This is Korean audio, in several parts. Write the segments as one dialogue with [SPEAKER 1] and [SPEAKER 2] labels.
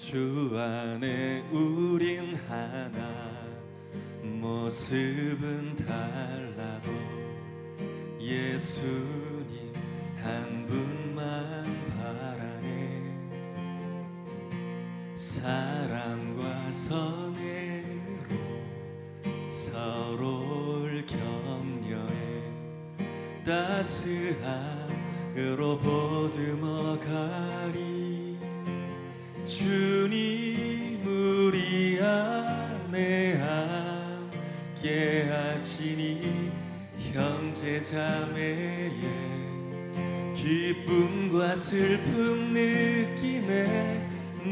[SPEAKER 1] 주 안에 우린 하나, 모습은 달라도 예수님 한 분만 바라네. 사랑과 선애로 서로를 격려해 따스함으로 보듬어가리. 주님 우리 안에 함께 하시니 형제자매의 기쁨과 슬픔 느끼네.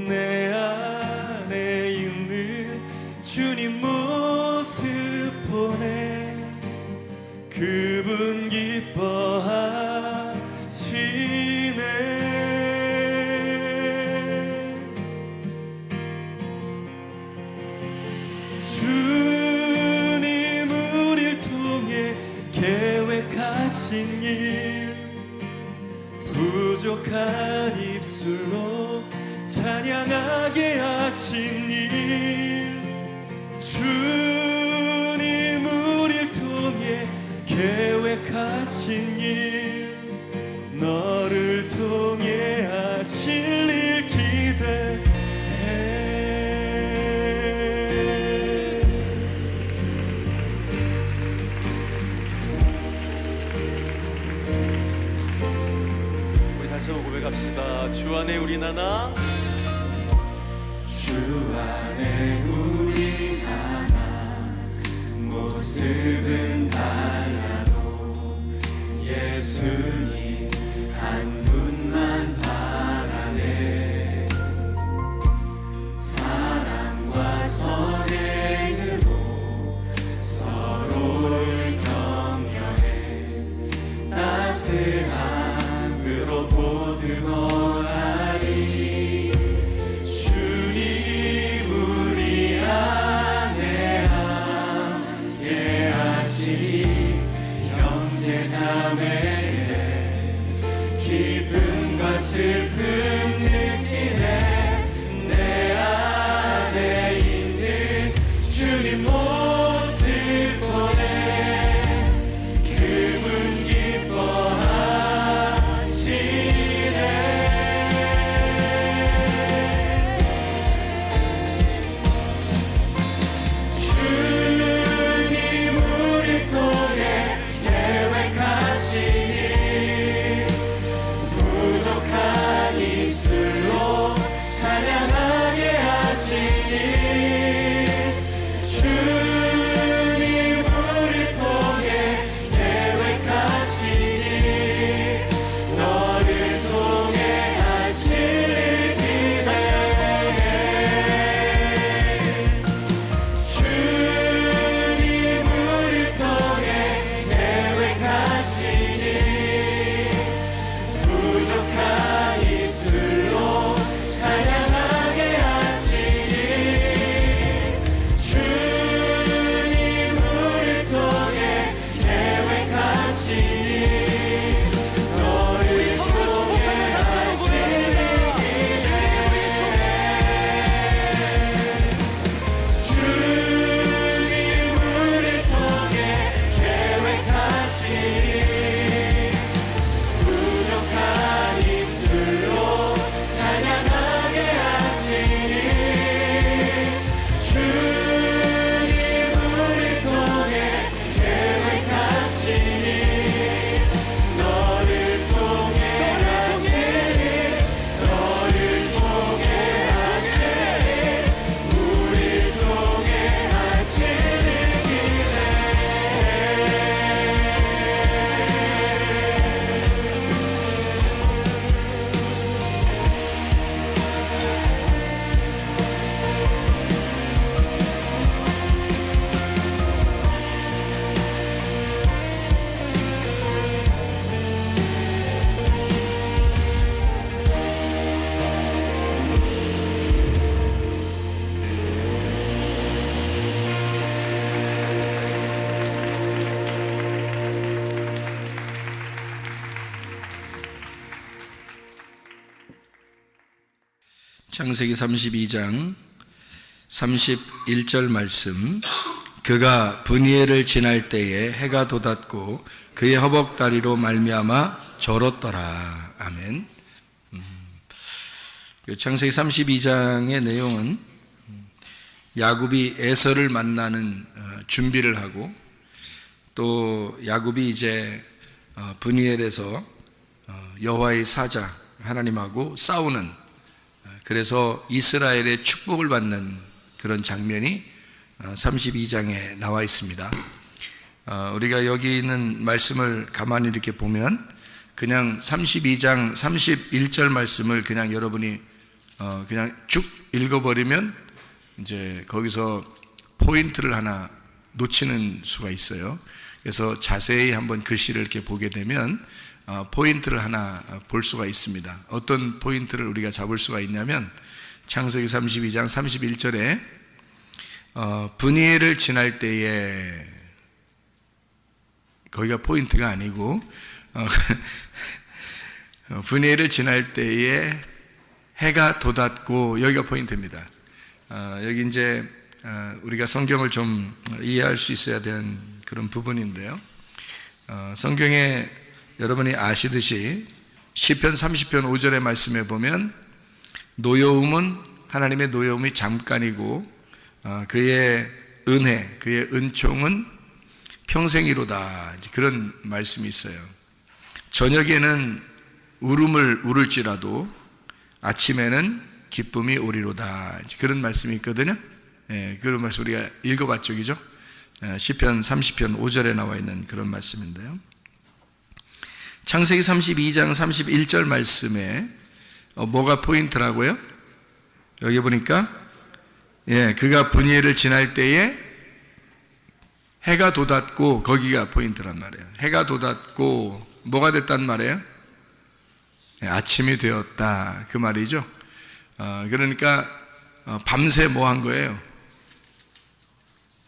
[SPEAKER 1] 내 안에 있는 주님 모습 보네. 그분 기뻐하시네. 주님 우릴 통해 계획하신 일, 부족한 입술로 찬양하게 하신 일. 주님 우릴 통해 계획하신 일, 너를 통해 하실 일 기대해.
[SPEAKER 2] 다시 한번 고백합시다. 주 안에 우린 하나,
[SPEAKER 1] 주 안에 우린 하나, 모습은 달라도 예수님 한 분만 바라네. 사랑과 선행으로 서로를 격려해 따스함으로 보듬어가리. 주님 우리 안에 함께 하시니 형제자매의
[SPEAKER 3] 창세기 32장 31절 말씀. 그가 브니엘을 지날 때에 해가 돋았고 그의 허벅다리로 말미암아 절었더라. 아멘. 창세기 32장의 내용은 야곱이 에서를 만나는 준비를 하고, 또 야곱이 이제 브니엘에서 여호와의 사자 하나님하고 싸우는, 그래서 이스라엘의 축복을 받는 그런 장면이 32장에 나와 있습니다. 우리가 여기 있는 말씀을 가만히 이렇게 보면 그냥 32장 31절 말씀을 그냥 여러분이 그냥 쭉 읽어버리면 이제 거기서 포인트를 하나 놓치는 수가 있어요. 그래서 자세히 한번 글씨를 이렇게 보게 되면 포인트를 하나 볼 수가 있습니다. 어떤 포인트를 우리가 잡을 수가 있냐면, 창세기 32장 31절에 브니엘을 지날 때에, 거기가 포인트가 아니고 브니엘을 지날 때에 해가 돋았고, 여기가 포인트입니다. 여기 이제 우리가 성경을 좀 이해할 수 있어야 되는 그런 부분인데요. 성경에 여러분이 아시듯이 시편 30편 5절의 말씀에 보면 노여움은, 하나님의 노여움이 잠깐이고 그의 은혜, 그의 은총은 평생이로다, 그런 말씀이 있어요. 저녁에는 울음을 울을지라도 아침에는 기쁨이 오리로다, 그런 말씀이 있거든요. 그런 말씀 우리가 읽어봤죠, 그죠? 시편 30편 5절에 나와 있는 그런 말씀인데요. 창세기 32장 31절 말씀에 뭐가 포인트라고요? 여기 보니까 그가 브니엘을 지날 때에 해가 돋았고, 거기가 포인트란 말이에요. 해가 돋았고 뭐가 됐단 말이에요? 아침이 되었다, 그 말이죠. 그러니까 밤새 뭐 한 거예요?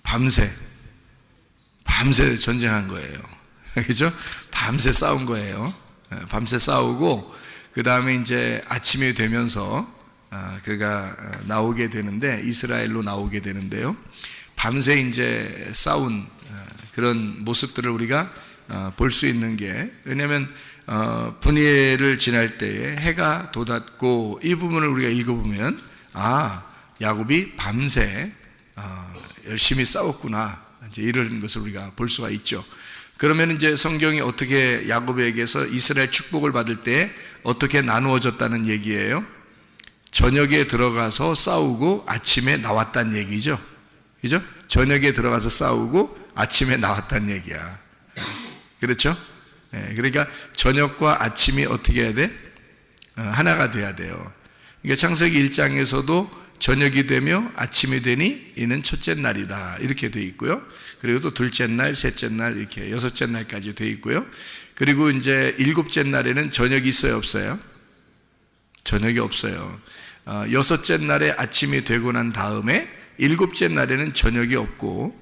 [SPEAKER 3] 밤새 전쟁한 거예요. 그죠? 밤새 싸운 거예요. 밤새 싸우고, 그 다음에 이제 아침이 되면서 그가 나오게 되는데, 이스라엘로 나오게 되는데요. 밤새 이제 싸운 그런 모습들을 우리가 볼 수 있는 게, 왜냐하면 브니엘을 지날 때에 해가 돋았고, 이 부분을 우리가 읽어보면 야곱이 밤새 열심히 싸웠구나, 이제 이런 것을 우리가 볼 수가 있죠. 그러면 이제 성경이 어떻게 야곱에게서 이스라엘 축복을 받을 때 어떻게 나누어졌다는 얘기예요? 저녁에 들어가서 싸우고 아침에 나왔다는 얘기죠. 그죠? 저녁에 들어가서 싸우고 아침에 나왔다는 얘기야. 그렇죠? 그러니까 저녁과 아침이 어떻게 해야 돼? 하나가 돼야 돼요. 그러니까 창세기 1장에서도 저녁이 되며 아침이 되니 이는 첫째 날이다, 이렇게 되어 있고요. 그리고 또 둘째 날, 셋째 날, 이렇게 여섯째 날까지 되어 있고요. 그리고 이제 일곱째 날에는 저녁이 있어요, 없어요? 저녁이 없어요. 여섯째 날에 아침이 되고 난 다음에 일곱째 날에는 저녁이 없고,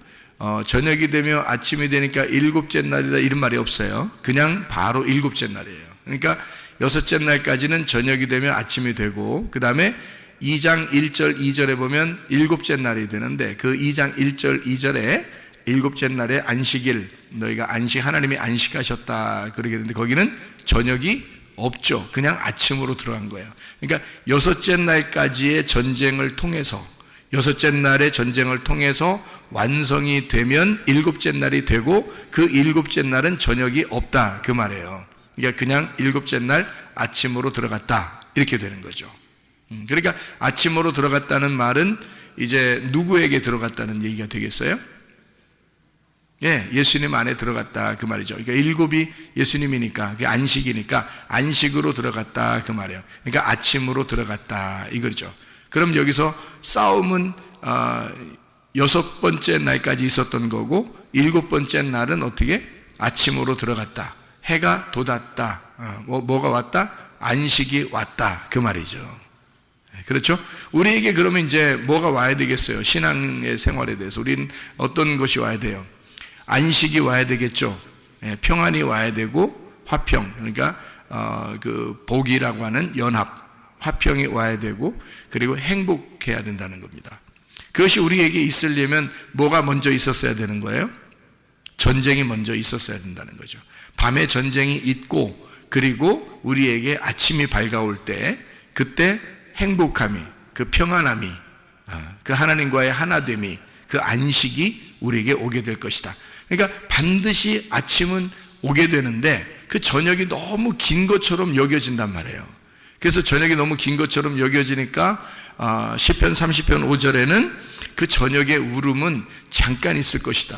[SPEAKER 3] 저녁이 되며 아침이 되니까 일곱째 날이다, 이런 말이 없어요. 그냥 바로 일곱째 날이에요. 그러니까 여섯째 날까지는 저녁이 되며 아침이 되고, 그 다음에 2장 1절 2절에 보면 일곱째 날이 되는데, 그 2장 1절 2절에 일곱째 날에 안식일, 너희가 하나님이 안식하셨다, 그러게 되는데 거기는 저녁이 없죠. 그냥 아침으로 들어간 거예요. 그러니까 여섯째 날까지의 전쟁을 통해서, 여섯째 날의 전쟁을 통해서 완성이 되면 일곱째 날이 되고, 그 일곱째 날은 저녁이 없다, 그 말이에요. 그러니까 그냥 일곱째 날 아침으로 들어갔다, 이렇게 되는 거죠. 그러니까 아침으로 들어갔다는 말은 이제 누구에게 들어갔다는 얘기가 되겠어요? 예수님 안에 들어갔다, 그 말이죠. 그러니까 일곱이 예수님이니까, 그게 안식이니까 안식으로 들어갔다, 그 말이에요. 그러니까 아침으로 들어갔다, 이거죠. 그럼 여기서 싸움은 여섯 번째 날까지 있었던 거고, 일곱 번째 날은 어떻게? 아침으로 들어갔다, 해가 돋았다, 뭐가 왔다? 안식이 왔다, 그 말이죠. 그렇죠? 우리에게 그러면 이제 뭐가 와야 되겠어요? 신앙의 생활에 대해서 우리는 어떤 것이 와야 돼요? 안식이 와야 되겠죠. 평안이 와야 되고, 화평, 그러니까 그 복이라고 하는 연합, 화평이 와야 되고 그리고 행복해야 된다는 겁니다. 그것이 우리에게 있으려면 뭐가 먼저 있었어야 되는 거예요? 전쟁이 먼저 있었어야 된다는 거죠. 밤에 전쟁이 있고 그리고 우리에게 아침이 밝아올 때 그때 행복함이, 그 평안함이, 그 하나님과의 하나됨이, 그 안식이 우리에게 오게 될 것이다. 그러니까 반드시 아침은 오게 되는데 그 저녁이 너무 긴 것처럼 여겨진단 말이에요. 그래서 저녁이 너무 긴 것처럼 여겨지니까 시편 30편 5절에는 그 저녁의 울음은 잠깐 있을 것이다.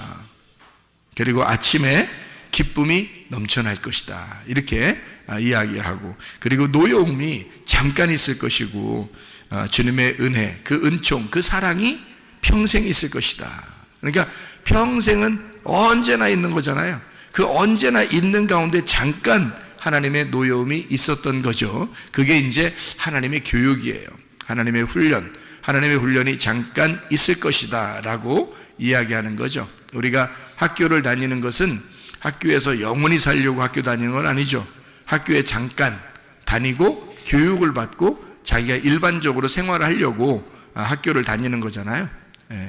[SPEAKER 3] 그리고 아침에 기쁨이 넘쳐날 것이다. 이렇게 이야기하고, 그리고 노여움이 잠깐 있을 것이고 주님의 은혜, 그 은총, 그 사랑이 평생 있을 것이다. 그러니까 평생은 언제나 있는 거잖아요. 그 언제나 있는 가운데 잠깐 하나님의 노여움이 있었던 거죠. 그게 이제 하나님의 교육이에요. 하나님의 훈련, 하나님의 훈련이 잠깐 있을 것이다 라고 이야기하는 거죠. 우리가 학교를 다니는 것은 학교에서 영원히 살려고 학교 다니는 건 아니죠. 학교에 잠깐 다니고 교육을 받고 자기가 일반적으로 생활을 하려고 학교를 다니는 거잖아요.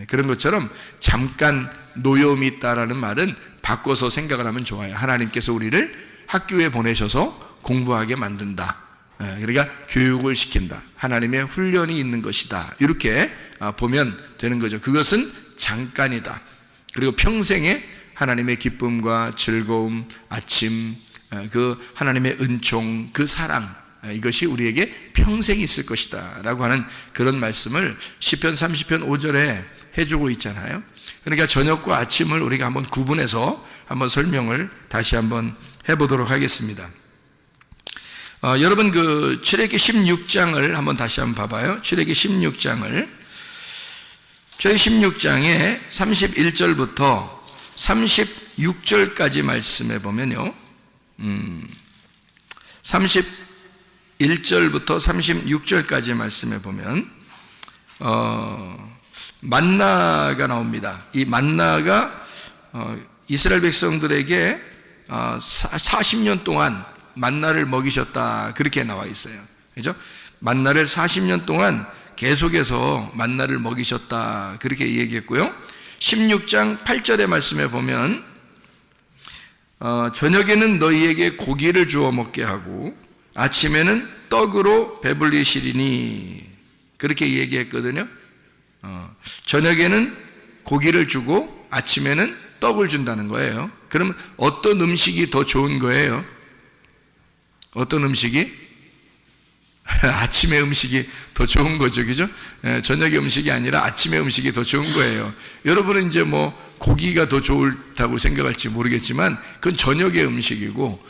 [SPEAKER 3] 그런 것처럼 잠깐 노여움이 있다라는 말은 바꿔서 생각을 하면 좋아요. 하나님께서 우리를 학교에 보내셔서 공부하게 만든다. 그러니까 교육을 시킨다. 하나님의 훈련이 있는 것이다. 이렇게 보면 되는 거죠. 그것은 잠깐이다. 그리고 평생에 하나님의 기쁨과 즐거움, 아침, 그 하나님의 은총, 그 사랑, 이것이 우리에게 평생 있을 것이다 라고 하는 그런 말씀을 시편 30편 5절에 해주고 있잖아요. 그러니까 저녁과 아침을 우리가 한번 구분해서 한번 설명을 다시 한번 해보도록 하겠습니다. 여러분 그 출애굽기 16장을 한번 다시 한번 봐봐요. 출애굽기 16장을, 출애굽기 16장에 31절부터 36절까지 말씀해 보면요, 31절부터 36절까지 말씀해 보면 만나가 나옵니다. 이 만나가 이스라엘 백성들에게 40년 동안 만나를 먹이셨다, 그렇게 나와 있어요. 그죠? 만나를 40년 동안 계속해서 만나를 먹이셨다, 그렇게 얘기했고요. 16장 8절의 말씀에 보면 저녁에는 너희에게 고기를 주어 먹게 하고 아침에는 떡으로 배불리시리니, 그렇게 얘기했거든요. 저녁에는 고기를 주고 아침에는 떡을 준다는 거예요. 그러면 어떤 음식이 더 좋은 거예요? 어떤 음식이? 아침의 음식이 더 좋은 거죠, 그죠? 저녁의 음식이 아니라 아침의 음식이 더 좋은 거예요. 여러분은 이제 뭐 고기가 더 좋다고 생각할지 모르겠지만 그건 저녁의 음식이고,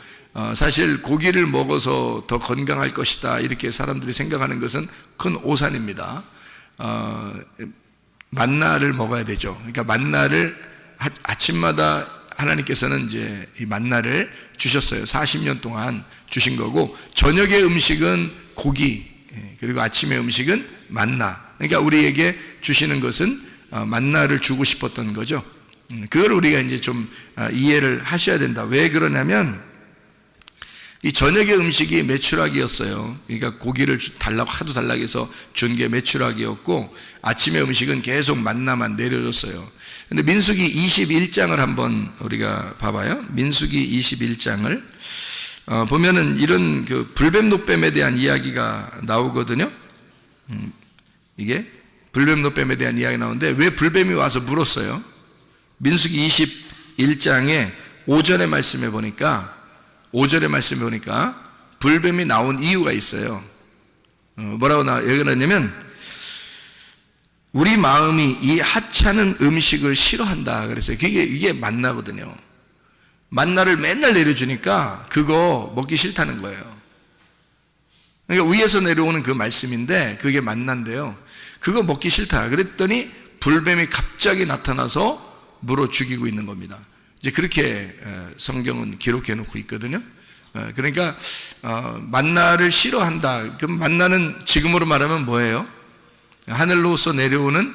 [SPEAKER 3] 사실 고기를 먹어서 더 건강할 것이다 이렇게 사람들이 생각하는 것은 큰 오산입니다. 만나를 먹어야 되죠. 그러니까 만나를 아침마다 하나님께서는 이제 이 만나를 주셨어요. 40년 동안 주신 거고, 저녁의 음식은 고기, 그리고 아침의 음식은 만나. 그러니까 우리에게 주시는 것은 만나를 주고 싶었던 거죠. 그걸 우리가 이제 좀 이해를 하셔야 된다. 왜 그러냐면 이 저녁의 음식이 메추라기였어요. 그러니까 고기를 달라고 하도 달라고 해서 준 게 메추라기였고, 아침의 음식은 계속 만나만 내려줬어요. 근데 민수기 21장을 한번 우리가 봐봐요. 민수기 21장을 보면은 이런 그 불뱀 노뱀에 대한 이야기가 나오거든요. 이게 불뱀 노뱀에 대한 이야기 나오는데 왜 불뱀이 와서 물었어요? 민수기 21장에 5절의 말씀에 보니까, 5절의 말씀에 보니까 불뱀이 나온 이유가 있어요. 뭐라고 얘기하냐면 우리 마음이 이 하찮은 음식을 싫어한다 그랬어요. 이게 만나거든요. 만나를 맨날 내려주니까 그거 먹기 싫다는 거예요. 그러니까 위에서 내려오는 그 말씀인데 그게 만난데요. 그거 먹기 싫다 그랬더니 불뱀이 갑자기 나타나서 물어 죽이고 있는 겁니다. 이제 그렇게 성경은 기록해 놓고 있거든요. 그러니까 만나를 싫어한다. 그럼 만나는 지금으로 말하면 뭐예요? 하늘로서 내려오는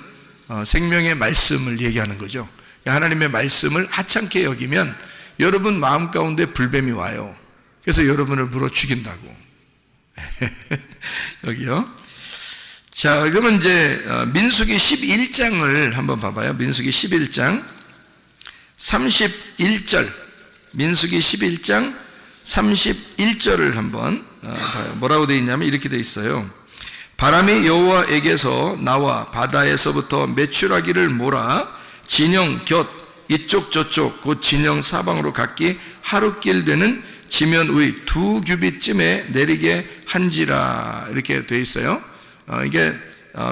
[SPEAKER 3] 생명의 말씀을 얘기하는 거죠. 하나님의 말씀을 하찮게 여기면 여러분 마음 가운데 불뱀이 와요. 그래서 여러분을 물어 죽인다고. 여기요. 자, 그러면 이제 민수기 11장을 한번 봐봐요. 민수기 11장 31절. 민수기 11장 31절을 한번 봐요. 뭐라고 되어 있냐면 이렇게 되어 있어요. 바람이 여호와에게서 나와 바다에서부터 메추라기를 몰아 진영 곁 이쪽 저쪽 곧 진영 사방으로 각기 하루길 되는 지면 의 2규빗쯤에 내리게 한지라 이렇게 되어 있어요. 이게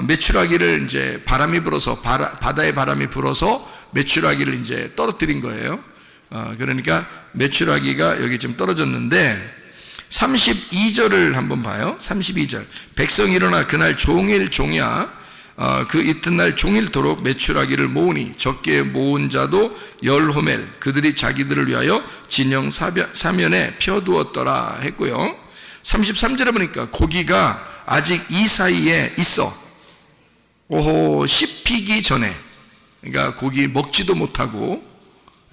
[SPEAKER 3] 메추라기를 이제 바람이 불어서 바다의 바람이 불어서 메추라기를 이제 떨어뜨린 거예요. 그러니까 메추라기가 여기 좀 떨어졌는데 32절을 한번 봐요. 32절. 백성이 일어나 그날 종일 종야 그 이튿날 종일토록 메추라기를 모으니 적게 모은 자도 10호멜 그들이 자기들을 위하여 진영 사면에 펴두었더라 했고요. 33절에 보니까 고기가 아직 이 사이에 있어. 오호 씹히기 전에, 그러니까 고기 먹지도 못하고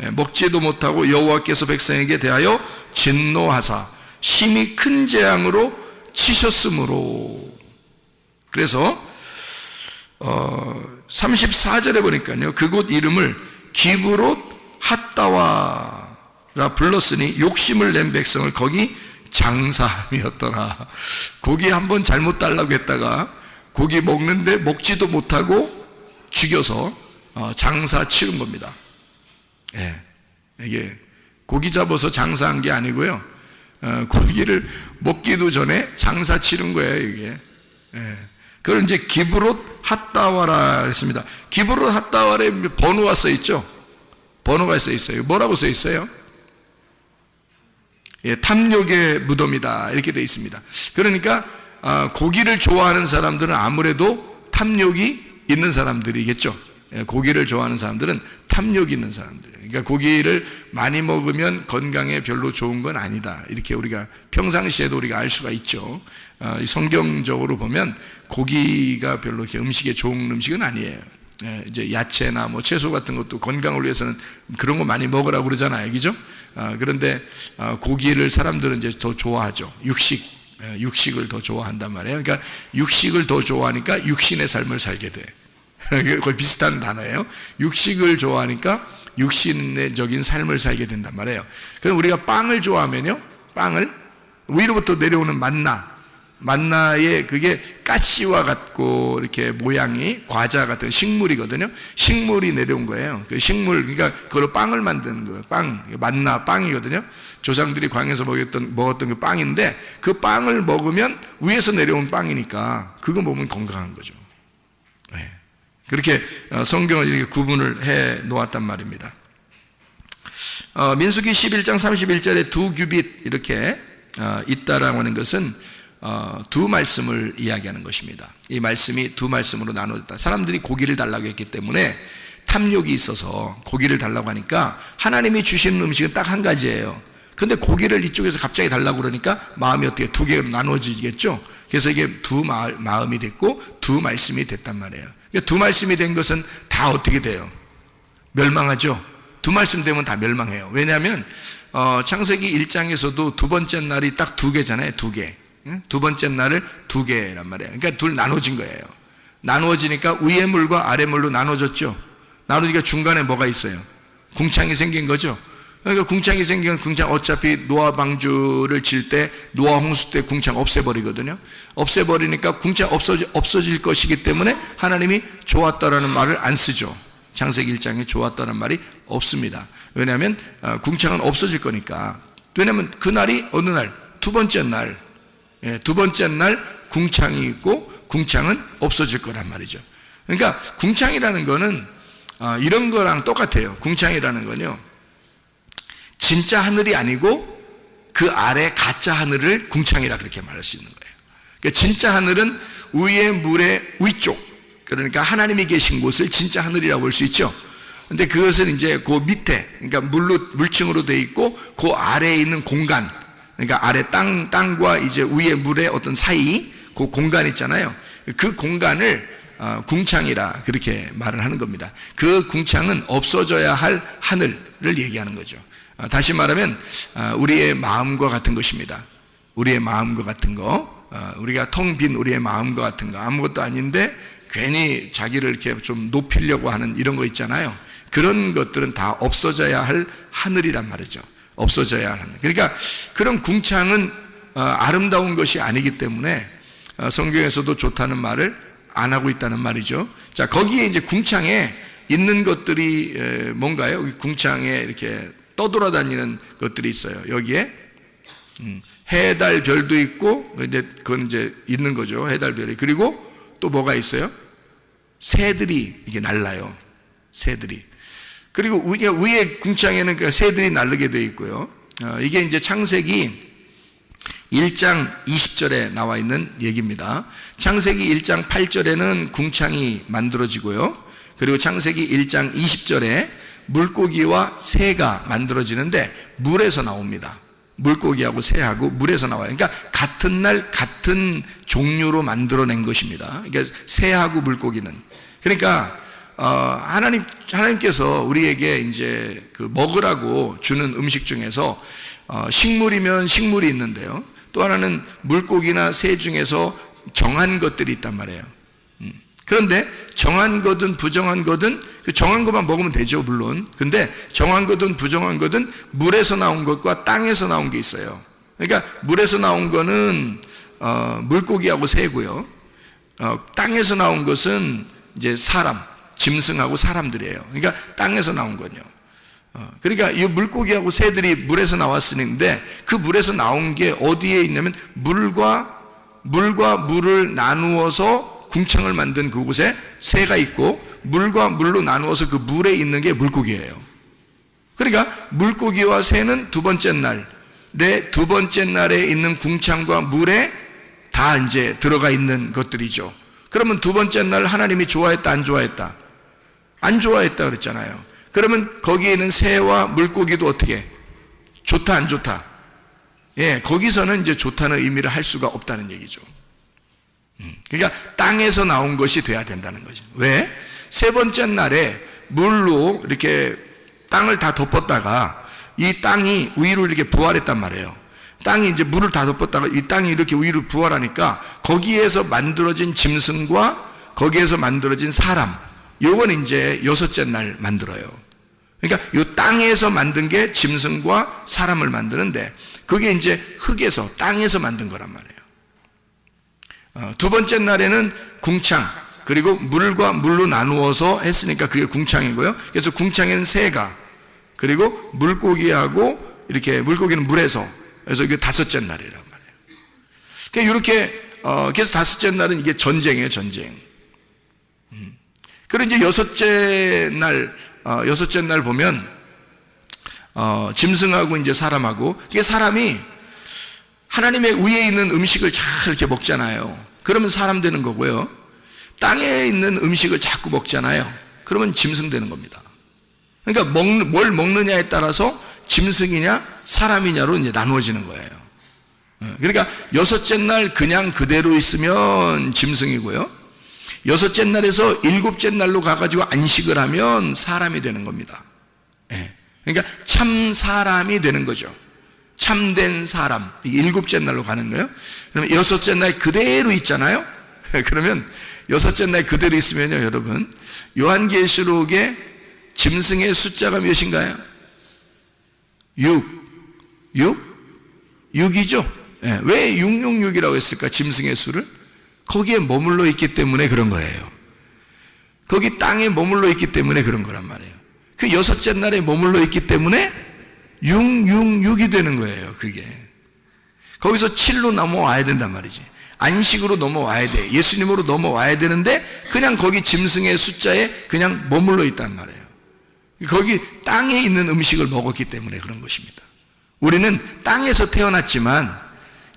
[SPEAKER 3] 여호와께서 백성에게 대하여 진노하사 심히 큰 재앙으로 치셨으므로. 그래서 34절에 보니까요, 그곳 이름을 기브롯 핫다와라 불렀으니 욕심을 낸 백성을 거기 장사함이었더라. 고기 한번 잘못 달라고 했다가 고기 먹는데 먹지도 못하고 죽여서 장사 치른 겁니다. 예, 이게 고기 잡아서 장사한 게 아니고요, 고기를 먹기도 전에 장사 치른 거예요, 이게. 예. 그걸 이제 기브롯 핫다와라 했습니다. 기브롯 핫다와에 번호가 써 있죠? 번호가 써 있어요. 뭐라고 써 있어요? 예, 탐욕의 무덤이다 이렇게 되어 있습니다. 그러니까 고기를 좋아하는 사람들은 아무래도 탐욕이 있는 사람들이겠죠. 예, 고기를 좋아하는 사람들은 탐욕이 있는 사람들. 그러니까 고기를 많이 먹으면 건강에 별로 좋은 건 아니다. 이렇게 우리가 평상시에도 우리가 알 수가 있죠. 성경적으로 보면 고기가 별로 이렇게 음식에 좋은 음식은 아니에요. 예, 이제 야채나 뭐 채소 같은 것도 건강을 위해서는 그런 거 많이 먹으라고 그러잖아요, 그죠? 그런데 고기를 사람들은 이제 더 좋아하죠. 육식을 더 좋아한단 말이에요. 그러니까 육식을 더 좋아하니까 육신의 삶을 살게 돼. 거의 비슷한 단어예요. 육식을 좋아하니까 육신적인 삶을 살게 된단 말이에요. 그럼 우리가 빵을 좋아하면요, 빵을 위로부터 내려오는 만나의 그게 가시와 같고 이렇게 모양이 과자 같은 식물이거든요. 식물이 내려온 거예요. 그 식물, 그러니까 그걸로 빵을 만드는 거예요. 만나 빵이거든요. 조상들이 광야에서 먹었던 그 빵인데, 그 빵을 먹으면 위에서 내려온 빵이니까 그거 먹으면 건강한 거죠. 네. 그렇게 성경을 이렇게 구분을 해 놓았단 말입니다. 민수기 11장 31절에 2규빗 이렇게 있다라고 하는 것은 두 말씀을 이야기하는 것입니다. 이 말씀이 두 말씀으로 나눠졌다. 사람들이 고기를 달라고 했기 때문에 탐욕이 있어서 고기를 달라고 하니까 하나님이 주시는 음식은 딱 한 가지예요. 근데 고기를 이쪽에서 갑자기 달라고 그러니까 마음이 어떻게 두 개로 나눠지겠죠. 그래서 이게 두 마음이 됐고 두 말씀이 됐단 말이에요. 그러니까 두 말씀이 된 것은 다 어떻게 돼요? 멸망하죠. 두 말씀 되면 다 멸망해요. 왜냐하면 창세기 1장에서도 두 번째 날이 딱 2개잖아요. 2개. 두 번째 날을 2개란 말이에요. 그러니까 둘 나눠진 거예요. 나누어지니까 위의 물과 아래 물로 나눠졌죠. 나누니까 중간에 뭐가 있어요? 궁창이 생긴 거죠. 그러니까 궁창이 생기면 궁창 어차피 노아 방주를 질 때, 노아 홍수 때 궁창 없애버리거든요. 없애버리니까 궁창 없어질 것이기 때문에 하나님이 좋았다라는 말을 안 쓰죠. 창세기 1장에 좋았다는 말이 없습니다. 왜냐하면 궁창은 없어질 거니까. 왜냐하면 그날이 어느 날? 두 번째 날. 예, 두 번째 날 궁창이 있고 궁창은 없어질 거란 말이죠. 그러니까 궁창이라는 거는 이런 거랑 똑같아요. 궁창이라는 건요, 진짜 하늘이 아니고 그 아래 가짜 하늘을 궁창이라 그렇게 말할 수 있는 거예요. 그러니까 진짜 하늘은 위의 물의 위쪽, 그러니까 하나님이 계신 곳을 진짜 하늘이라고 볼 수 있죠. 근데 그것은 이제 그 밑에, 그러니까 물층으로 되어 있고 그 아래에 있는 공간, 그러니까 아래 땅과 이제 위의 물의 어떤 사이, 그 공간 있잖아요. 그 공간을 궁창이라 그렇게 말을 하는 겁니다. 그 궁창은 없어져야 할 하늘을 얘기하는 거죠. 다시 말하면 우리의 마음과 같은 것입니다. 우리의 마음과 같은 거. 우리가 텅 빈 우리의 마음과 같은 거, 아무것도 아닌데 괜히 자기를 이렇게 좀 높이려고 하는 이런 거 있잖아요. 그런 것들은 다 없어져야 할 하늘이란 말이죠. 없어져야 할 하늘. 그러니까 그런 궁창은 아름다운 것이 아니기 때문에 성경에서도 좋다는 말을 안 하고 있다는 말이죠. 자, 거기에 이제 궁창에 있는 것들이 뭔가요? 궁창에 이렇게 떠돌아다니는 것들이 있어요. 여기에 해, 달, 별도 있고, 그건 이제 있는 거죠. 해, 달, 별이. 그리고 또 뭐가 있어요? 새들이 이게 날라요. 새들이. 그리고 위에 궁창에는 그 새들이 날르게 되어 있고요. 이게 이제 창세기 1장 20절에 나와 있는 얘기입니다. 창세기 1장 8절에는 궁창이 만들어지고요. 그리고 창세기 1장 20절에 물고기와 새가 만들어지는데 물에서 나옵니다. 물고기하고 새하고 물에서 나와요. 그러니까 같은 날 같은 종류로 만들어낸 것입니다. 그러니까 새하고 물고기는. 그러니까 하나님께서 우리에게 이제 그 먹으라고 주는 음식 중에서 식물이면 식물이 있는데요. 또 하나는 물고기나 새 중에서 정한 것들이 있단 말이에요. 그런데 정한 거든 부정한 거든 그 정한 것만 먹으면 되죠, 물론. 근데 정한 거든 부정한 거든 물에서 나온 것과 땅에서 나온 게 있어요. 그러니까 물에서 나온 거는 물고기하고 새고요. 땅에서 나온 것은 이제 사람, 짐승하고 사람들이에요. 그러니까 땅에서 나온 거죠. 그러니까 이 물고기하고 새들이 물에서 나왔으는데 그 물에서 나온 게 어디에 있냐면 물과 물을 나누어서 궁창을 만든 그곳에 새가 있고 물과 물로 나누어서 그 물에 있는 게 물고기예요. 그러니까 물고기와 새는 두 번째 날에 있는 궁창과 물에 다 이제 들어가 있는 것들이죠. 그러면 두 번째 날 하나님이 좋아했다, 안 좋아했다? 안 좋아했다 그랬잖아요. 그러면 거기에 있는 새와 물고기도 어떻게? 좋다, 안 좋다? 예, 거기서는 이제 좋다는 의미를 할 수가 없다는 얘기죠. 그러니까 땅에서 나온 것이 돼야 된다는 거죠. 왜? 세 번째 날에 물로 이렇게 땅을 다 덮었다가 이 땅이 위로 이렇게 부활했단 말이에요. 땅이 이제 물을 다 덮었다가 이 땅이 이렇게 위로 부활하니까 거기에서 만들어진 짐승과 거기에서 만들어진 사람, 요건 이제 여섯째 날 만들어요. 그러니까 이 땅에서 만든 게 짐승과 사람을 만드는데 그게 이제 흙에서 땅에서 만든 거란 말이에요. 두 번째 날에는 궁창, 그리고 물과 물로 나누어서 했으니까 그게 궁창이고요. 그래서 궁창에는 새가, 그리고 물고기하고 이렇게 물고기는 물에서, 그래서 이게 다섯째 날이란 말이에요. 그러니까 이렇게 그래서 다섯째 날은 이게 전쟁이에요, 전쟁. 그리고 이제 여섯째 날 보면 짐승하고 이제 사람하고, 이게 사람이 하나님의 위에 있는 음식을 잘 이렇게 먹잖아요. 그러면 사람 되는 거고요. 땅에 있는 음식을 자꾸 먹잖아요. 그러면 짐승 되는 겁니다. 그러니까 뭘 먹느냐에 따라서 짐승이냐 사람이냐로 이제 나누어지는 거예요. 그러니까 여섯째 날 그냥 그대로 있으면 짐승이고요. 여섯째 날에서 일곱째 날로 가가지고 안식을 하면 사람이 되는 겁니다. 그러니까 참 사람이 되는 거죠. 참된 사람, 일곱째 날로 가는 거예요. 그러면 여섯째 날 그대로 있잖아요. 그러면 여섯째 날 그대로 있으면요, 여러분, 요한계시록에 짐승의 숫자가 몇인가요? 6이죠. 왜 666이라고 했을까? 짐승의 수를 거기에 머물러 있기 때문에 그런 거예요. 거기 땅에 머물러 있기 때문에 그런 거란 말이에요. 그 여섯째 날에 머물러 있기 때문에 666이 되는 거예요. 그게 거기서 7로 넘어와야 된단 말이지. 안식으로 넘어와야 돼. 예수님으로 넘어와야 되는데 그냥 거기 짐승의 숫자에 그냥 머물러 있단 말이에요. 거기 땅에 있는 음식을 먹었기 때문에 그런 것입니다. 우리는 땅에서 태어났지만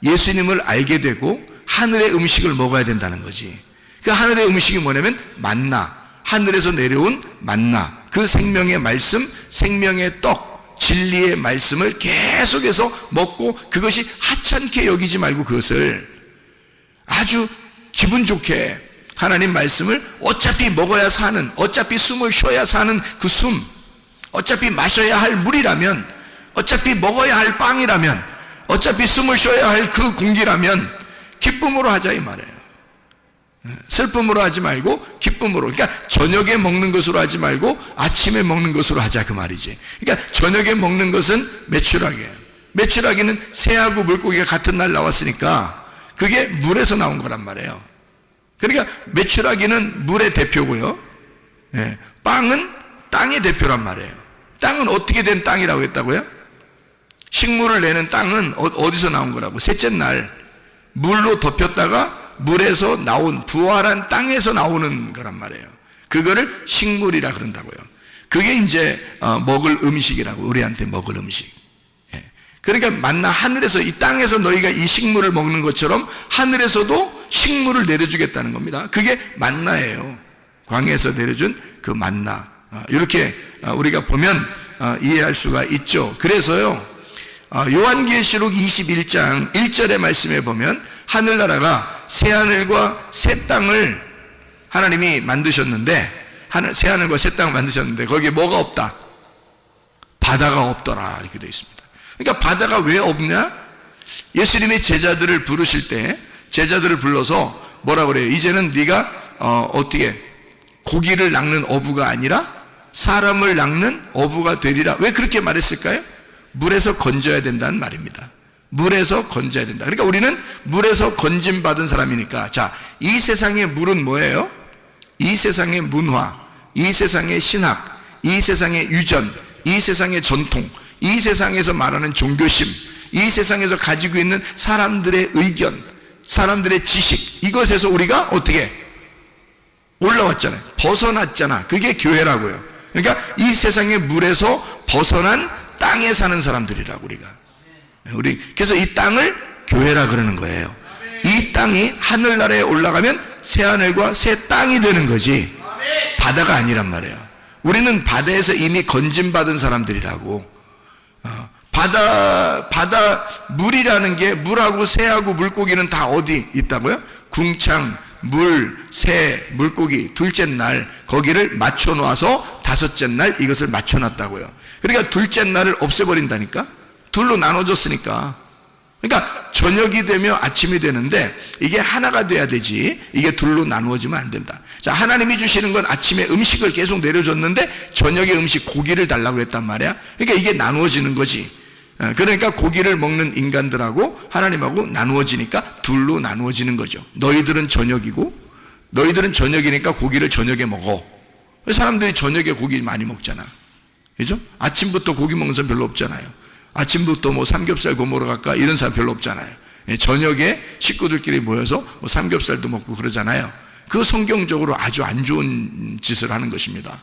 [SPEAKER 3] 예수님을 알게 되고 하늘의 음식을 먹어야 된다는 거지. 그 하늘의 음식이 뭐냐면 만나, 하늘에서 내려온 만나, 그 생명의 말씀, 생명의 떡, 진리의 말씀을 계속해서 먹고 그것이 하찮게 여기지 말고 그것을 아주 기분 좋게 하나님 말씀을 어차피 먹어야 사는, 어차피 숨을 쉬어야 사는 그 숨, 어차피 마셔야 할 물이라면, 어차피 먹어야 할 빵이라면, 어차피 숨을 쉬어야 할 그 공기라면 기쁨으로 하자 이 말이에요. 슬픔으로 하지 말고 기쁨으로. 그러니까 저녁에 먹는 것으로 하지 말고 아침에 먹는 것으로 하자 그 말이지. 그러니까 저녁에 먹는 것은 메추라기예요. 메추라기는 새하고 물고기가 같은 날 나왔으니까 그게 물에서 나온 거란 말이에요. 그러니까 메추라기는 물의 대표고요. 빵은 땅의 대표란 말이에요. 땅은 어떻게 된 땅이라고 했다고요? 식물을 내는 땅은 어디서 나온 거라고? 셋째 날 물로 덮였다가 물에서 나온 부활한 땅에서 나오는 거란 말이에요. 그거를 식물이라 그런다고요. 그게 이제 먹을 음식이라고, 우리한테 먹을 음식. 그러니까 만나 하늘에서, 이 땅에서 너희가 이 식물을 먹는 것처럼 하늘에서도 식물을 내려주겠다는 겁니다. 그게 만나예요. 광야에서 내려준 그 만나. 이렇게 우리가 보면 이해할 수가 있죠. 그래서요, 요한계시록 21장 1절의 말씀에 보면 하늘나라가 새하늘과 새 땅을 하나님이 만드셨는데, 새하늘과 새 땅을 만드셨는데 거기에 뭐가 없다? 바다가 없더라 이렇게 되어 있습니다. 그러니까 바다가 왜 없냐? 예수님이 제자들을 부르실 때 제자들을 불러서 뭐라 그래요? 이제는 네가 어떻게 고기를 낚는 어부가 아니라 사람을 낚는 어부가 되리라. 왜 그렇게 말했을까요? 물에서 건져야 된다는 말입니다. 물에서 건져야 된다. 그러니까 우리는 물에서 건짐받은 사람이니까, 자, 이 세상의 물은 뭐예요? 이 세상의 문화, 이 세상의 신학, 이 세상의 유전, 이 세상의 전통, 이 세상에서 말하는 종교심, 이 세상에서 가지고 있는 사람들의 의견, 사람들의 지식, 이것에서 우리가 어떻게 올라왔잖아요. 벗어났잖아. 그게 교회라고요. 그러니까 이 세상의 물에서 벗어난 땅에 사는 사람들이라고 그래서 이 땅을 교회라 그러는 거예요. 이 땅이 하늘나라에 올라가면 새하늘과 새 땅이 되는 거지 바다가 아니란 말이에요. 우리는 바다에서 이미 건짐받은 사람들이라고. 바다 물이라는 게, 물하고 새하고 물고기는 다 어디 있다고요? 궁창, 물, 새, 물고기 둘째 날 거기를 맞춰 놓아서 다섯째 날 이것을 맞춰 놨다고요. 그러니까 둘째 날을 없애버린다니까. 둘로 나눠졌으니까. 그러니까 저녁이 되며 아침이 되는데 이게 하나가 돼야 되지, 이게 둘로 나누어지면 안 된다. 자, 하나님이 주시는 건 아침에 음식을 계속 내려줬는데 저녁에 음식 고기를 달라고 했단 말이야. 그러니까 이게 나누어지는 거지. 그러니까 고기를 먹는 인간들하고 하나님하고 나누어지니까 둘로 나누어지는 거죠. 너희들은 저녁이고, 너희들은 저녁이니까 고기를 저녁에 먹어. 사람들이 저녁에 고기 많이 먹잖아. 그죠? 아침부터 고기 먹는 사람 별로 없잖아요. 아침부터 뭐 삼겹살 구워 먹으러 갈까 이런 사람 별로 없잖아요. 저녁에 식구들끼리 모여서 뭐 삼겹살도 먹고 그러잖아요. 그 성경적으로 아주 안 좋은 짓을 하는 것입니다.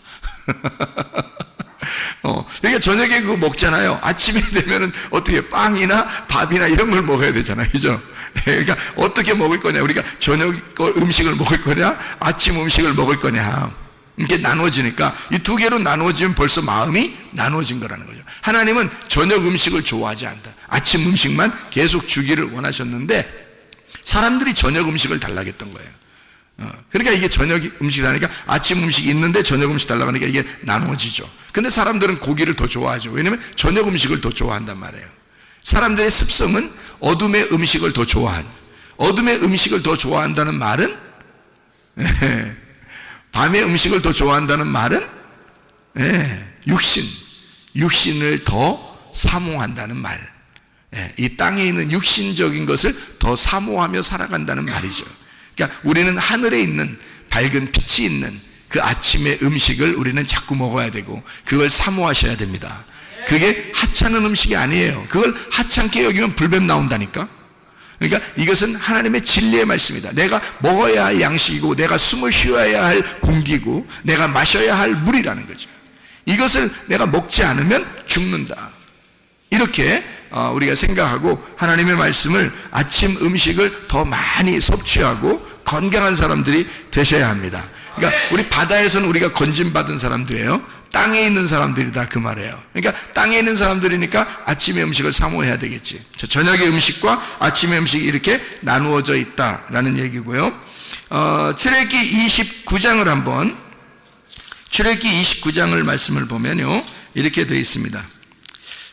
[SPEAKER 3] 그러니까 저녁에 그거 먹잖아요. 아침에 되면은 어떻게 빵이나 밥이나 이런 걸 먹어야 되잖아요. 그죠? 그러니까 어떻게 먹을 거냐? 우리가 저녁 음식을 먹을 거냐? 아침 음식을 먹을 거냐? 이렇게 나누어지니까 이 두 개로 나누어지면 벌써 마음이 나누어진 거라는 거죠. 하나님은 저녁 음식을 좋아하지 않다. 아침 음식만 계속 주기를 원하셨는데 사람들이 저녁 음식을 달라고 했던 거예요. 그러니까 이게 저녁 음식이라니까 아침 음식이 있는데 저녁 음식 달라고 하니까 이게 나누어지죠. 근데 사람들은 고기를 더 좋아하죠. 왜냐하면 저녁 음식을 더 좋아한단 말이에요. 사람들의 습성은 어둠의 음식을 더 좋아한, 어둠의 음식을 더 좋아한다는 말은 밤의 음식을 더 좋아한다는 말은 육신을 더 사모한다는 말. 이 땅에 있는 육신적인 것을 더 사모하며 살아간다는 말이죠. 그러니까 우리는 하늘에 있는 밝은 빛이 있는 그 아침의 음식을 우리는 자꾸 먹어야 되고 그걸 사모하셔야 됩니다. 그게 하찮은 음식이 아니에요. 그걸 하찮게 여기면 불뱀 나온다니까. 그러니까 이것은 하나님의 진리의 말씀이다. 내가 먹어야 할 양식이고 내가 숨을 쉬어야 할 공기고 내가 마셔야 할 물이라는 거죠. 이것을 내가 먹지 않으면 죽는다. 이렇게 우리가 생각하고 하나님의 말씀을 아침 음식을 더 많이 섭취하고 건강한 사람들이 되셔야 합니다. 그러니까 우리 바다에서는 우리가 건짐받은 사람들이에요. 땅에 있는 사람들이다 그 말이에요. 그러니까 땅에 있는 사람들이니까 아침의 음식을 사모해야 되겠지. 저녁의 음식과 아침의 음식이 이렇게 나누어져 있다라는 얘기고요. 출애굽기 29장을 한번, 출애굽기 29장을 말씀을 보면요 이렇게 되어 있습니다.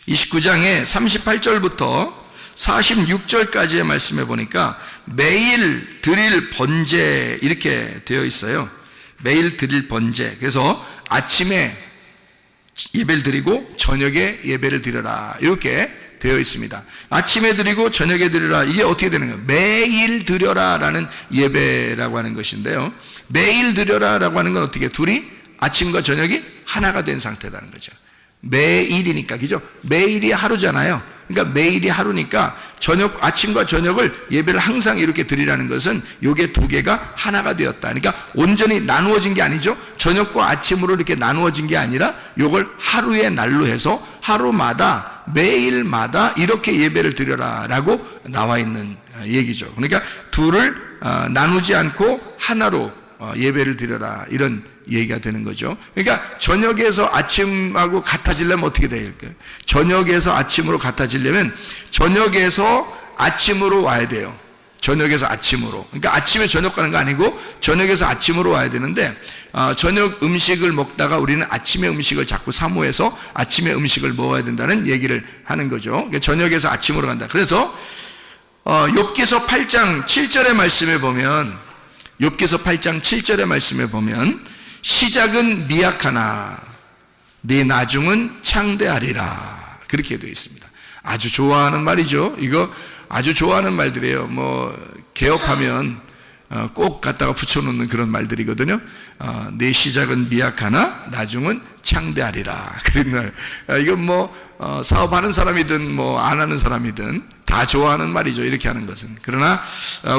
[SPEAKER 3] 29장에 38절부터 46절까지의 말씀에 보니까 매일 드릴 번제 이렇게 되어 있어요. 매일 드릴 번제. 그래서 아침에 예배를 드리고 저녁에 예배를 드려라 이렇게 되어 있습니다. 아침에 드리고 저녁에 드려라. 이게 어떻게 되는 거예요? 매일 드려라 라는 예배라고 하는 것인데요, 매일 드려라 라고 하는 건 어떻게, 둘이 아침과 저녁이 하나가 된 상태라는 거죠. 매일이니까, 그죠? 매일이 하루잖아요. 그러니까 매일이 하루니까 아침과 저녁을 예배를 항상 이렇게 드리라는 것은 요게 두 개가 하나가 되었다. 그러니까 온전히 나누어진 게 아니죠. 저녁과 아침으로 이렇게 나누어진 게 아니라 요걸 하루의 날로 해서 하루마다 매일마다 이렇게 예배를 드려라 라고 나와 있는 얘기죠. 그러니까 둘을 나누지 않고 하나로 예배를 드려라 이런 얘기가 되는 거죠. 그러니까 저녁에서 아침하고 같아지려면 어떻게 돼야 될까요? 저녁에서 아침으로 같아지려면 저녁에서 아침으로 와야 돼요. 저녁에서 아침으로. 그러니까 아침에 저녁 가는 거 아니고 저녁에서 아침으로 와야 되는데, 저녁 음식을 먹다가 우리는 아침의 음식을 자꾸 사모해서 아침의 음식을 먹어야 된다는 얘기를 하는 거죠. 그러니까 저녁에서 아침으로 간다. 그래서 욥기서 8장 7절의 말씀에 보면, 욥기서 8장 7절의 말씀에 보면 시작은 미약하나 네 나중은 창대하리라 그렇게 되어 있습니다. 아주 좋아하는 말이죠. 이거 아주 좋아하는 말들이에요. 뭐 개업하면 꼭 갖다가 붙여놓는 그런 말들이거든요. 내 시작은 미약하나 나중은 창대하리라 그런 말. 이건 뭐 사업하는 사람이든 뭐 안 하는 사람이든 다 좋아하는 말이죠. 이렇게 하는 것은. 그러나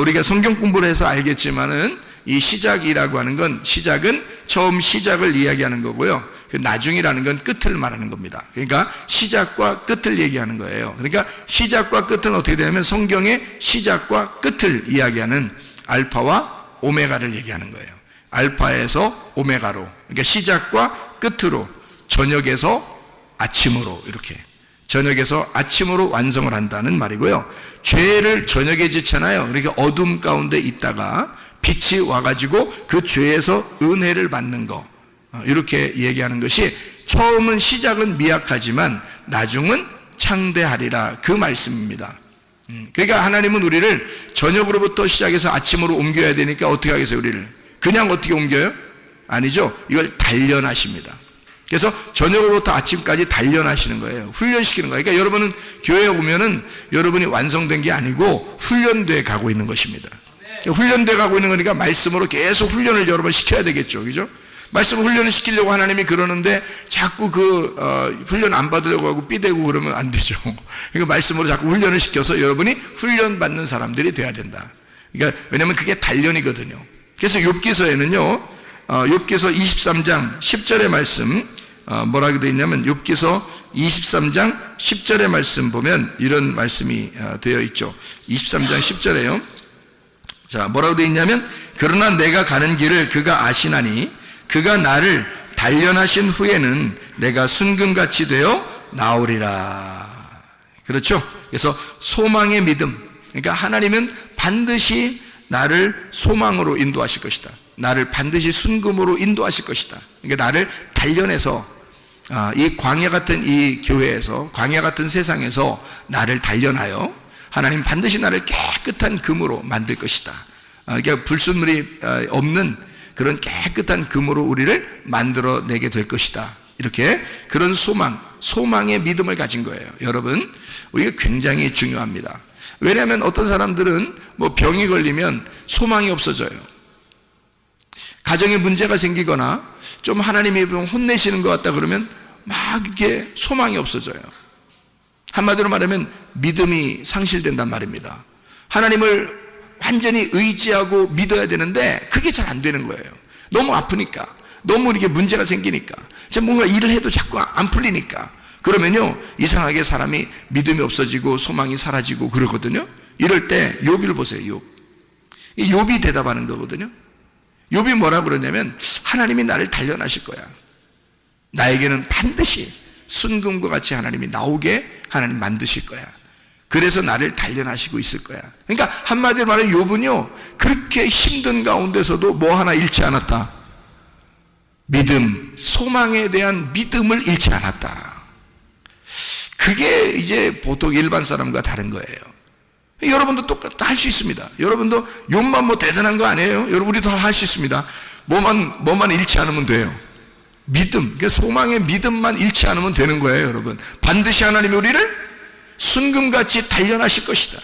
[SPEAKER 3] 우리가 성경 공부를 해서 알겠지만은 이 시작이라고 하는 건, 시작은 처음 시작을 이야기하는 거고요, 그 나중이라는 건 끝을 말하는 겁니다. 그러니까 시작과 끝을 얘기하는 거예요. 그러니까 시작과 끝은 어떻게 되냐면 성경의 시작과 끝을 이야기하는 알파와 오메가를 얘기하는 거예요. 알파에서 오메가로, 그러니까 시작과 끝으로, 저녁에서 아침으로, 이렇게 저녁에서 아침으로 완성을 한다는 말이고요. 죄를 저녁에 짓잖아요. 그러니까 어둠 가운데 있다가 빛이 와가지고 그 죄에서 은혜를 받는 거, 이렇게 얘기하는 것이, 처음은 시작은 미약하지만 나중은 창대하리라 그 말씀입니다. 그러니까 하나님은 우리를 저녁으로부터 시작해서 아침으로 옮겨야 되니까 어떻게 하겠어요? 우리를 그냥 어떻게 옮겨요? 아니죠. 이걸 단련하십니다. 그래서 저녁으로부터 아침까지 단련하시는 거예요. 훈련시키는 거예요. 그러니까 여러분은 교회에 오면은 여러분이 완성된 게 아니고 훈련돼 가고 있는 것입니다. 훈련돼 가고 있는 거니까 말씀으로 계속 훈련을 여러 번 시켜야 되겠죠. 그죠? 말씀 훈련을 시키려고 하나님이 그러는데 자꾸 훈련 안 받으려고 하고 삐대고 그러면 안 되죠. 그러니까 말씀으로 자꾸 훈련을 시켜서 여러분이 훈련받는 사람들이 돼야 된다. 그러니까 왜냐면 그게 단련이거든요. 그래서 욥기서에는요, 욥기서 23장 10절의 말씀, 뭐라고 되어 있냐면 욥기서 23장 10절의 말씀 보면 이런 말씀이 되어 있죠. 23장 10절에요. 자, 뭐라고 되어 있냐면, 그러나 내가 가는 길을 그가 아시나니 그가 나를 단련하신 후에는 내가 순금같이 되어 나오리라. 그렇죠? 그래서 소망의 믿음, 그러니까 하나님은 반드시 나를 소망으로 인도하실 것이다. 나를 반드시 순금으로 인도하실 것이다. 그러니까 나를 단련해서 이 광야 같은 이 교회에서, 광야 같은 세상에서 나를 단련하여 하나님 반드시 나를 깨끗한 금으로 만들 것이다. 그러니까 불순물이 없는 그런 깨끗한 금으로 우리를 만들어내게 될 것이다. 이렇게 그런 소망의 믿음을 가진 거예요. 여러분, 이게 굉장히 중요합니다. 왜냐하면 어떤 사람들은 뭐 병이 걸리면 소망이 없어져요. 가정에 문제가 생기거나 좀 하나님이 혼내시는 것 같다 그러면 막 이렇게 소망이 없어져요. 한마디로 말하면 믿음이 상실된단 말입니다. 하나님을 완전히 의지하고 믿어야 되는데 그게 잘 안 되는 거예요. 너무 아프니까, 너무 이렇게 문제가 생기니까, 뭔가 일을 해도 자꾸 안 풀리니까. 그러면요, 이상하게 사람이 믿음이 없어지고 소망이 사라지고 그러거든요. 이럴 때 욥을 보세요. 욥이 대답하는 거거든요. 욥이 뭐라 그러냐면, 하나님이 나를 단련하실 거야. 나에게는 반드시 순금과 같이 하나님이 나오게 하나님 만드실 거야. 그래서 나를 단련하시고 있을 거야. 그러니까 한마디로 말하면 욥은요, 그렇게 힘든 가운데서도 뭐 하나 잃지 않았다. 믿음, 소망에 대한 믿음을 잃지 않았다. 그게 이제 보통 일반 사람과 다른 거예요. 여러분도 똑같이 할 수 있습니다. 여러분도 욕만 뭐 대단한 거 아니에요. 여러분 우리도 할 수 있습니다. 뭐만 잃지 않으면 돼요. 믿음, 소망의 믿음만 잃지 않으면 되는 거예요, 여러분. 반드시 하나님이 우리를 순금같이 단련하실 것이다.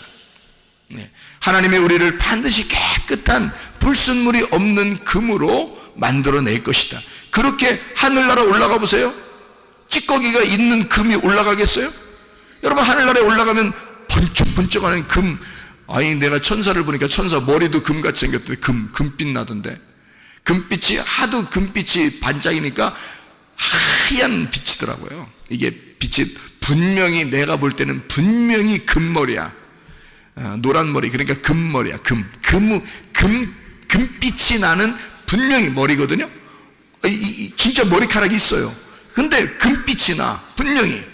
[SPEAKER 3] 네. 하나님의 우리를 반드시 깨끗한 불순물이 없는 금으로 만들어낼 것이다. 그렇게 하늘나라 올라가 보세요. 찌꺼기가 있는 금이 올라가겠어요? 여러분 하늘나라에 올라가면 번쩍번쩍하는 금, 아니 내가 천사를 보니까 천사 머리도 금같이 생겼더니 금빛 나던데, 금빛이 하도 금빛이 반짝이니까 하얀 빛이더라고요. 이게 빛이 분명히 내가 볼 때는 분명히 금머리야. 노란 머리, 그러니까 금머리야. 금빛이 나는 분명히 머리거든요. 진짜 머리카락이 있어요. 근데 금빛이 나, 분명히.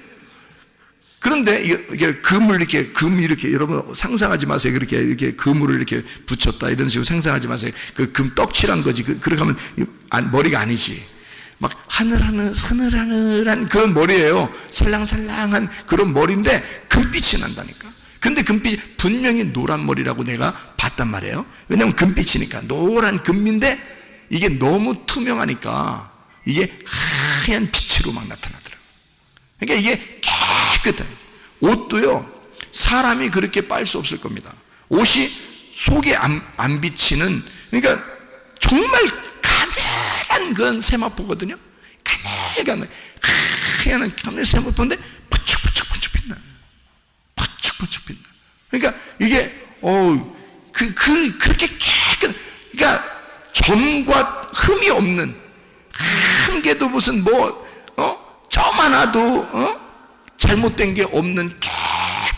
[SPEAKER 3] 그런데 이게 금을 이렇게 여러분 상상하지 마세요. 이렇게 금을 이렇게 붙였다 이런 식으로 상상하지 마세요. 그 금 떡칠한 거지. 그렇게 하면 머리가 아니지. 막 하늘하늘한 그런 머리예요. 살랑살랑한 그런 머리인데 금빛이 난다니까. 근데 금빛이 분명히 노란 머리라고 내가 봤단 말이에요. 왜냐하면 금빛이니까. 노란 금인데 이게 너무 투명하니까 이게 하얀 빛으로 막 나타나더라고요. 그러니까 이게 깨끗해. 옷도요, 사람이 그렇게 빨 수 없을 겁니다. 옷이 속에 안 비치는, 그러니까 정말 가늘한 그런 세마포거든요. 가늘가늘 하얀 세마포인데 번쩍번쩍 빛나. 번쩍번쩍 빛나. 그러니까 이게 그렇게 깨끗, 그러니까 점과 흠이 없는, 한 개도 무슨 점 하나도 잘못된 게 없는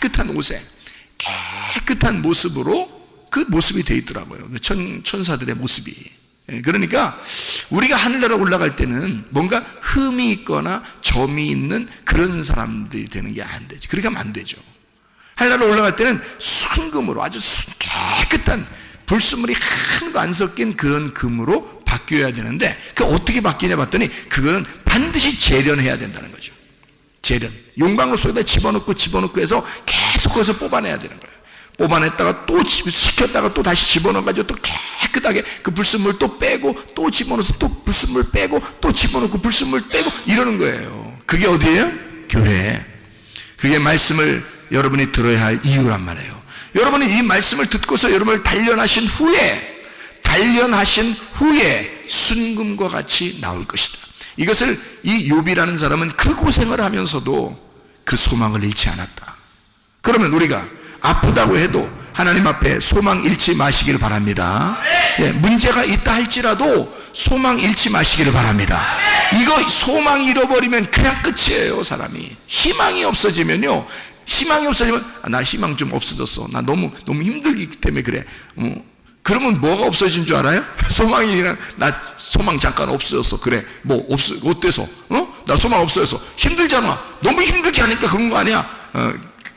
[SPEAKER 3] 깨끗한 옷에 깨끗한 모습으로 그 모습이 되어 있더라고요. 천사들의 모습이. 그러니까 우리가 하늘나라 올라갈 때는 뭔가 흠이 있거나 점이 있는 그런 사람들이 되는 게 안 되지. 그렇게 하면 안 되죠. 하늘나라 올라갈 때는 순금으로 아주 깨끗한 불순물이 하나도 안 섞인 그런 금으로 바뀌어야 되는데, 그 어떻게 바뀌냐 봤더니 그거는 반드시 재련해야 된다는 거죠. 재련. 용광로 속에다 집어넣고 해서 계속 거기서 뽑아내야 되는 거예요. 뽑아냈다가 또 식혔다가 또 다시 집어넣어가지고 또 깨끗하게 그 불순물 또 빼고 또 집어넣어서 또 불순물 빼고 또 집어넣고 불순물 빼고 이러는 거예요. 그게 어디예요? 교회. 그게 말씀을 여러분이 들어야 할 이유란 말이에요. 여러분이 이 말씀을 듣고서 여러분을 단련하신 후에 순금과 같이 나올 것이다. 이것을 이 욥이라는 사람은 그 고생을 하면서도 그 소망을 잃지 않았다. 그러면 우리가 아프다고 해도 하나님 앞에 소망 잃지 마시기를 바랍니다. 예, 문제가 있다 할지라도 소망 잃지 마시기를 바랍니다. 이거 소망 잃어버리면 그냥 끝이에요. 사람이 희망이 없어지면요, 나 희망 좀 없어졌어, 나 너무 힘들기 때문에 그래. 그러면 뭐가 없어진 줄 알아요? 나 소망 잠깐 없어졌어. 그래, 어때서? 나 소망 없어졌어. 힘들잖아. 너무 힘들게 하니까 그런 거 아니야?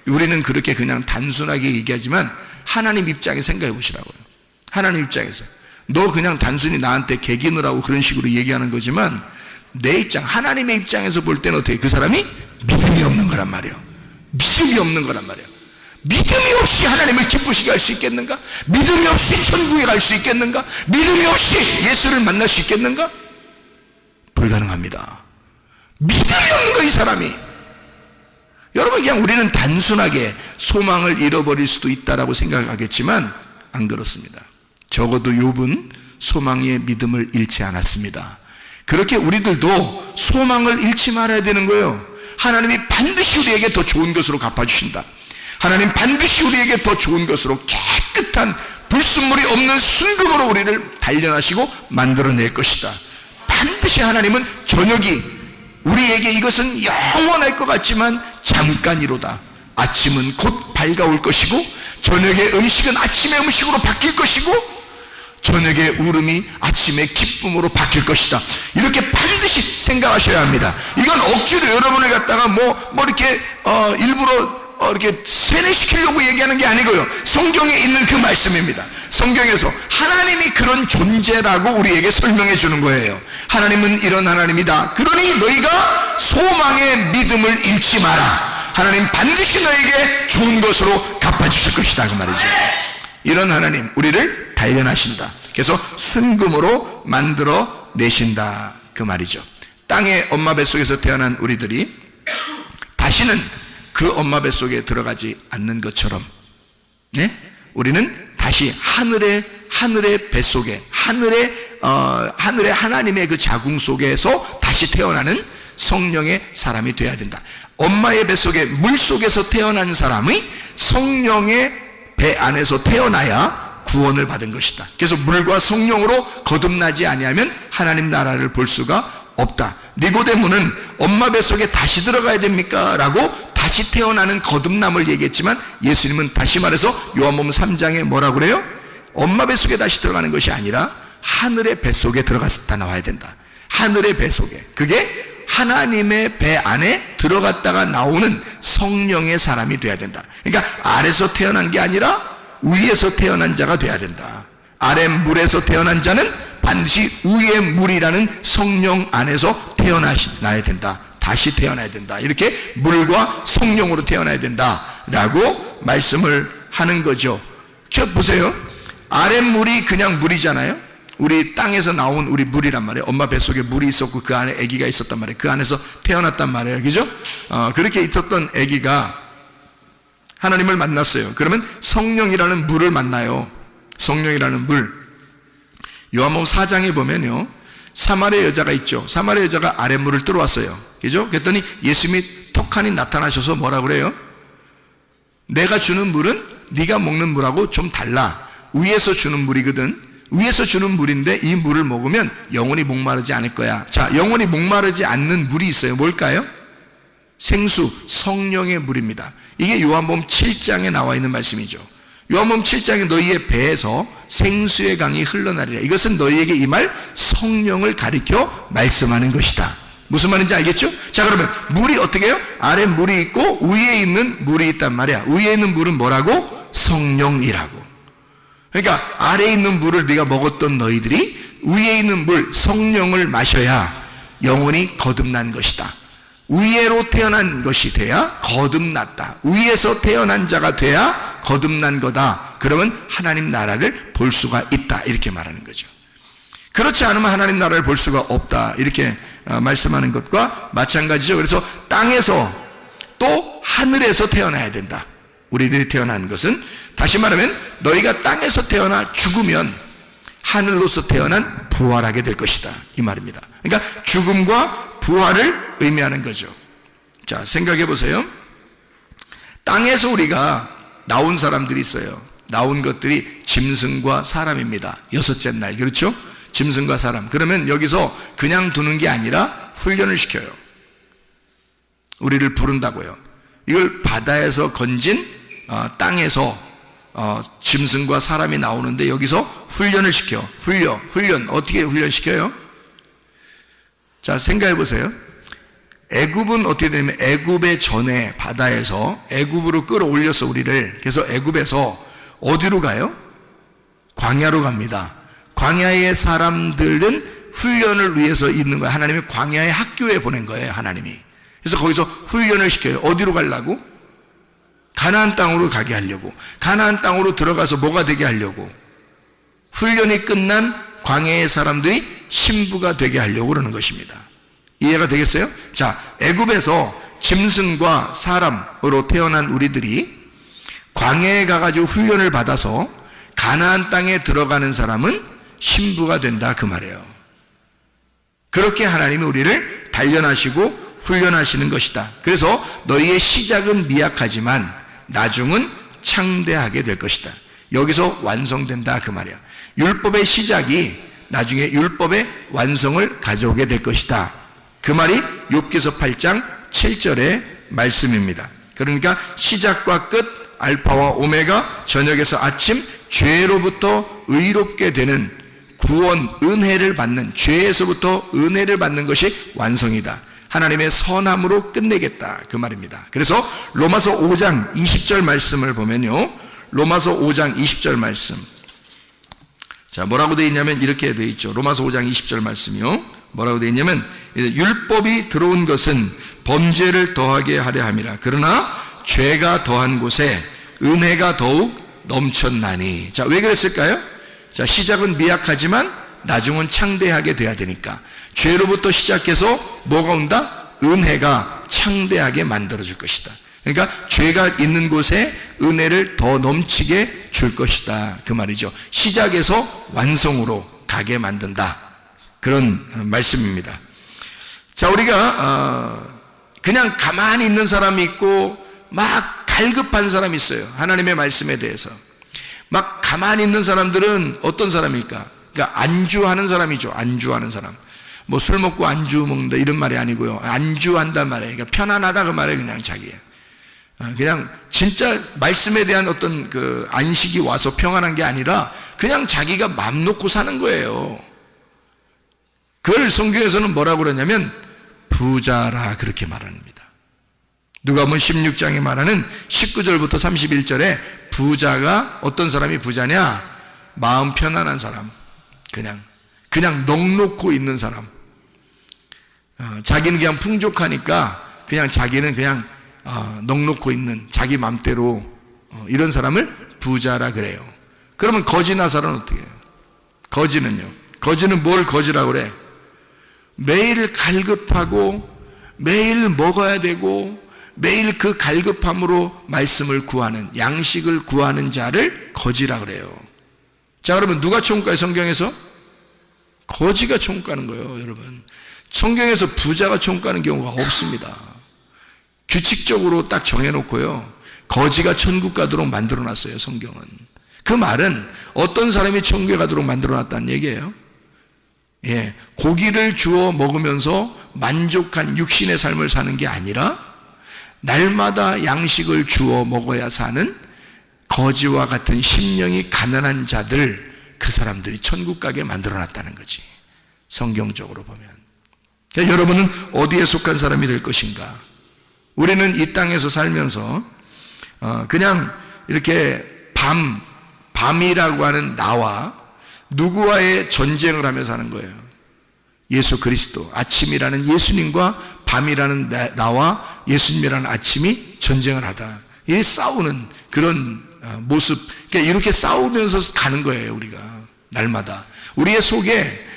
[SPEAKER 3] 우리는 그렇게 그냥 단순하게 얘기하지만 하나님 입장에 생각해 보시라고요. 하나님 입장에서 너 그냥 단순히 나한테 개기느라고 그런 식으로 얘기하는 거지만, 내 입장, 하나님의 입장에서 볼 때는 어떻게, 그 사람이 믿음이 없는 거란 말이에요. 믿음이 없는 거란 말이에요. 믿음이 없이 하나님을 기쁘시게 할 수 있겠는가? 믿음이 없이 천국에 갈 수 있겠는가? 믿음이 없이 예수를 만날 수 있겠는가? 불가능합니다. 믿음이 없는 거, 이 사람이. 여러분, 그냥 우리는 단순하게 소망을 잃어버릴 수도 있다라고 생각하겠지만 안 그렇습니다. 적어도 욥은 소망의 믿음을 잃지 않았습니다. 그렇게 우리들도 소망을 잃지 말아야 되는 거예요. 하나님이 반드시 우리에게 더 좋은 것으로 갚아주신다. 하나님 반드시 우리에게 더 좋은 것으로 깨끗한 불순물이 없는 순금으로 우리를 단련하시고 만들어낼 것이다. 반드시 하나님은 저녁이 우리에게 이것은 영원할 것 같지만 잠깐이로다. 아침은 곧 밝아올 것이고 저녁의 음식은 아침의 음식으로 바뀔 것이고 저녁의 울음이 아침의 기쁨으로 바뀔 것이다. 이렇게 반드시 생각하셔야 합니다. 이건 억지로 여러분을 갖다가 이렇게 일부러 이렇게 세뇌시키려고 얘기하는 게 아니고요. 성경에 있는 그 말씀입니다. 성경에서 하나님이 그런 존재라고 우리에게 설명해 주는 거예요. 하나님은 이런 하나님이다. 그러니 너희가 소망의 믿음을 잃지 마라. 하나님 반드시 너에게 좋은 것으로 갚아주실 것이다 그 말이죠. 이런 하나님 우리를 단련하신다. 그래서 순금으로 만들어 내신다 그 말이죠. 땅의 엄마 뱃속에서 태어난 우리들이 다시는 그 엄마 뱃속에 들어가지 않는 것처럼, 네? 우리는 다시 하늘의 뱃속에 하늘의 하나님의 그 자궁 속에서 다시 태어나는 성령의 사람이 되어야 된다. 엄마의 뱃속에 물 속에서 태어난 사람이 성령의 배 안에서 태어나야 구원을 받은 것이다. 그래서 물과 성령으로 거듭나지 아니하면 하나님 나라를 볼 수가 없다. 니고데모는 엄마 뱃속에 다시 들어가야 됩니까? 라고 다시 태어나는 거듭남을 얘기했지만 예수님은 다시 말해서 요한복음 3장에 뭐라고 그래요? 엄마 뱃속에 다시 들어가는 것이 아니라 하늘의 뱃속에 들어갔다 나와야 된다. 하늘의 뱃속에. 그게 하나님의 배 안에 들어갔다가 나오는 성령의 사람이 돼야 된다. 그러니까 아래서 태어난 게 아니라 위에서 태어난 자가 돼야 된다. 아래 물에서 태어난 자는 반드시 위의 물이라는 성령 안에서 태어나야 된다. 다시 태어나야 된다. 이렇게 물과 성령으로 태어나야 된다 라고 말씀을 하는 거죠. 저 보세요. 아래 물이 그냥 물이잖아요. 우리 땅에서 나온 우리 물이란 말이에요. 엄마 뱃속에 물이 있었고 그 안에 아기가 있었단 말이에요. 그 안에서 태어났단 말이에요. 그죠? 그렇게 있었던 아기가 하나님을 만났어요. 그러면 성령이라는 물을 만나요. 성령이라는 물. 요한복음 4장에 보면요, 사마리아 여자가 있죠. 사마리아 여자가 아랫물을 들어왔어요. 그죠? 그랬더니 예수님이 턱하니 나타나셔서 뭐라 그래요? 내가 주는 물은 네가 먹는 물하고 좀 달라. 위에서 주는 물이거든. 위에서 주는 물인데 이 물을 먹으면 영원히 목마르지 않을 거야. 자, 영원히 목마르지 않는 물이 있어요. 뭘까요? 생수, 성령의 물입니다. 이게 요한복음 7장에 나와 있는 말씀이죠. 요한복음 7장에 너희의 배에서 생수의 강이 흘러나리라. 이것은 너희에게 임할 성령을 가리켜 말씀하는 것이다. 무슨 말인지 알겠죠? 자, 그러면 물이 어떻게 해요? 아래 물이 있고 위에 있는 물이 있단 말이야. 위에 있는 물은 뭐라고? 성령이라고. 그러니까 아래에 있는 물을 네가 먹었던 너희들이 위에 있는 물, 성령을 마셔야 영원히 거듭난 것이다. 위에로 태어난 것이 돼야 거듭났다. 위에서 태어난 자가 돼야 거듭난 거다. 그러면 하나님 나라를 볼 수가 있다. 이렇게 말하는 거죠. 그렇지 않으면 하나님 나라를 볼 수가 없다. 이렇게 말씀하는 것과 마찬가지죠. 그래서 땅에서 또 하늘에서 태어나야 된다. 우리들이 태어난 것은 다시 말하면 너희가 땅에서 태어나 죽으면 하늘로서 태어난 부활하게 될 것이다. 이 말입니다. 그러니까 죽음과 부활을 의미하는 거죠. 자, 생각해 보세요. 땅에서 우리가 나온 사람들이 있어요. 나온 것들이 짐승과 사람입니다. 여섯째 날, 그렇죠? 짐승과 사람. 그러면 여기서 그냥 두는 게 아니라 훈련을 시켜요. 우리를 부른다고요. 이걸 바다에서 건진 땅에서 짐승과 사람이 나오는데 여기서 훈련을 시켜. 훈련. 어떻게 훈련시켜요? 자, 생각해 보세요. 애굽은 어떻게 되냐면 애굽의 전에 바다에서 애굽으로 끌어올려서 우리를, 그래서 애굽에서 어디로 가요? 광야로 갑니다. 광야의 사람들은 훈련을 위해서 있는 거예요. 하나님이 광야의 학교에 보낸 거예요. 하나님이. 그래서 거기서 훈련을 시켜요. 어디로 가려고? 가나안 땅으로 가게 하려고. 가나안 땅으로 들어가서 뭐가 되게 하려고. 훈련이 끝난 광야의 사람들이 신부가 되게 하려고 그러는 것입니다. 이해가 되겠어요? 자, 애굽에서 짐승과 사람으로 태어난 우리들이 광야에 가가지고 훈련을 받아서 가나안 땅에 들어가는 사람은 신부가 된다 그 말이에요. 그렇게 하나님이 우리를 단련하시고 훈련하시는 것이다. 그래서 너희의 시작은 미약하지만 나중은 창대하게 될 것이다. 여기서 완성된다 그 말이야. 율법의 시작이 나중에 율법의 완성을 가져오게 될 것이다. 그 말이 욥기서 8장 7절의 말씀입니다. 그러니까 시작과 끝, 알파와 오메가, 저녁에서 아침, 죄로부터 의롭게 되는 구원, 은혜를 받는, 죄에서부터 은혜를 받는 것이 완성이다. 하나님의 선함으로 끝내겠다 그 말입니다. 그래서 로마서 5장 20절 말씀을 보면요, 로마서 5장 20절 말씀, 자, 뭐라고 되어 있냐면 이렇게 되어 있죠. 로마서 5장 20절 말씀이요, 뭐라고 되어 있냐면 율법이 들어온 것은 범죄를 더하게 하려 함이라. 그러나 죄가 더한 곳에 은혜가 더욱 넘쳤나니. 자, 왜 그랬을까요? 자, 시작은 미약하지만 나중은 창대하게 돼야 되니까. 죄로부터 시작해서 뭐가 온다? 은혜가 창대하게 만들어줄 것이다. 그러니까 죄가 있는 곳에 은혜를 더 넘치게 줄 것이다, 그 말이죠. 시작에서 완성으로 가게 만든다, 그런 말씀입니다. 자, 우리가 그냥 가만히 있는 사람이 있고 막 갈급한 사람이 있어요. 하나님의 말씀에 대해서 막 가만히 있는 사람들은 어떤 사람일까? 그러니까 안주하는 사람이죠. 안주하는 사람. 뭐 술 먹고 안주 먹는다 이런 말이 아니고요. 안주한단 말이에요. 그러니까 편안하다 그 말이에요. 그냥 자기. 그냥 진짜 말씀에 대한 어떤 그 안식이 와서 평안한 게 아니라 그냥 자기가 맘 놓고 사는 거예요. 그걸 성경에서는 뭐라고 그러냐면 부자라 그렇게 말합니다. 누가복음 16장에 말하는 19절부터 31절에 부자가 어떤 사람이 부자냐? 마음 편안한 사람, 그냥 넋놓고 있는 사람. 자기는 그냥 풍족하니까 그냥 자기는 그냥 넋놓고 있는 자기 맘대로 이런 사람을 부자라 그래요. 그러면 거지 나사로는 어떻게 해요? 거지는 뭘 거지라고 그래? 매일 갈급하고 매일 먹어야 되고 매일 그 갈급함으로 말씀을 구하는, 양식을 구하는 자를 거지라 그래요. 자, 그러면 누가 총가요? 성경에서? 거지가 총가는 거예요, 여러분. 성경에서 부자가 총가는 경우가 없습니다. 규칙적으로 딱 정해놓고요, 거지가 천국 가도록 만들어놨어요, 성경은. 그 말은 어떤 사람이 천국에 가도록 만들어놨다는 얘기예요. 예, 고기를 주워 먹으면서 만족한 육신의 삶을 사는 게 아니라 날마다 양식을 주워 먹어야 사는 거지와 같은 심령이 가난한 자들, 그 사람들이 천국 가게 만들어놨다는 거지, 성경적으로 보면. 그러니까 여러분은 어디에 속한 사람이 될 것인가? 우리는 이 땅에서 살면서 그냥 이렇게 밤이라고 하는 나와 누구와의 전쟁을 하면서 하는 거예요. 예수 그리스도, 아침이라는 예수님과 밤이라는 나와 예수님이라는 아침이 전쟁을 하다, 이 싸우는 그런 모습. 그러니까 이렇게 싸우면서 가는 거예요. 우리가 날마다 우리의 속에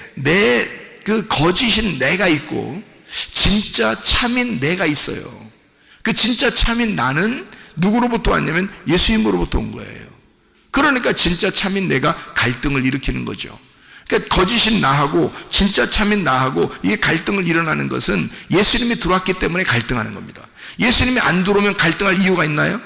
[SPEAKER 3] 그 거짓인 내가 있고 진짜 참인 내가 있어요. 그 진짜 참인 나는 누구로부터 왔냐면 예수님으로부터 온 거예요. 그러니까 진짜 참인 내가 갈등을 일으키는 거죠. 그러니까 거짓인 나하고 진짜 참인 나하고 이게 갈등을 일어나는 것은 예수님이 들어왔기 때문에 갈등하는 겁니다. 예수님이 안 들어오면 갈등할 이유가 있나요?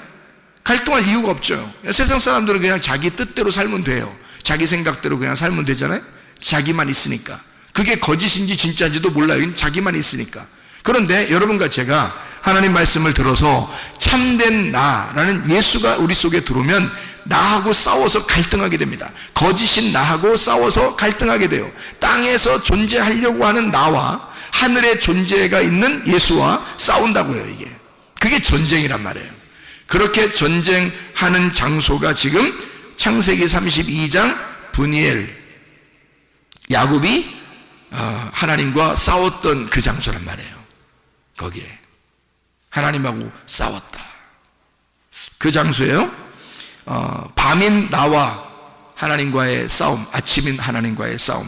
[SPEAKER 3] 갈등할 이유가 없죠. 세상 사람들은 그냥 자기 뜻대로 살면 돼요. 자기 생각대로 그냥 살면 되잖아요. 자기만 있으니까. 그게 거짓인지 진짜인지도 몰라요. 자기만 있으니까. 그런데 여러분과 제가 하나님 말씀을 들어서 참된 나라는 예수가 우리 속에 들어오면 나하고 싸워서 갈등하게 됩니다. 거짓인 나하고 싸워서 갈등하게 돼요. 땅에서 존재하려고 하는 나와 하늘에 존재가 있는 예수와 싸운다고요. 이게 그게 전쟁이란 말이에요. 그렇게 전쟁하는 장소가 지금 창세기 32장 브니엘, 야곱이 하나님과 싸웠던 그 장소란 말이에요. 거기에 하나님하고 싸웠다. 그 장소에요, 밤인 나와 하나님과의 싸움, 아침인 하나님과의 싸움.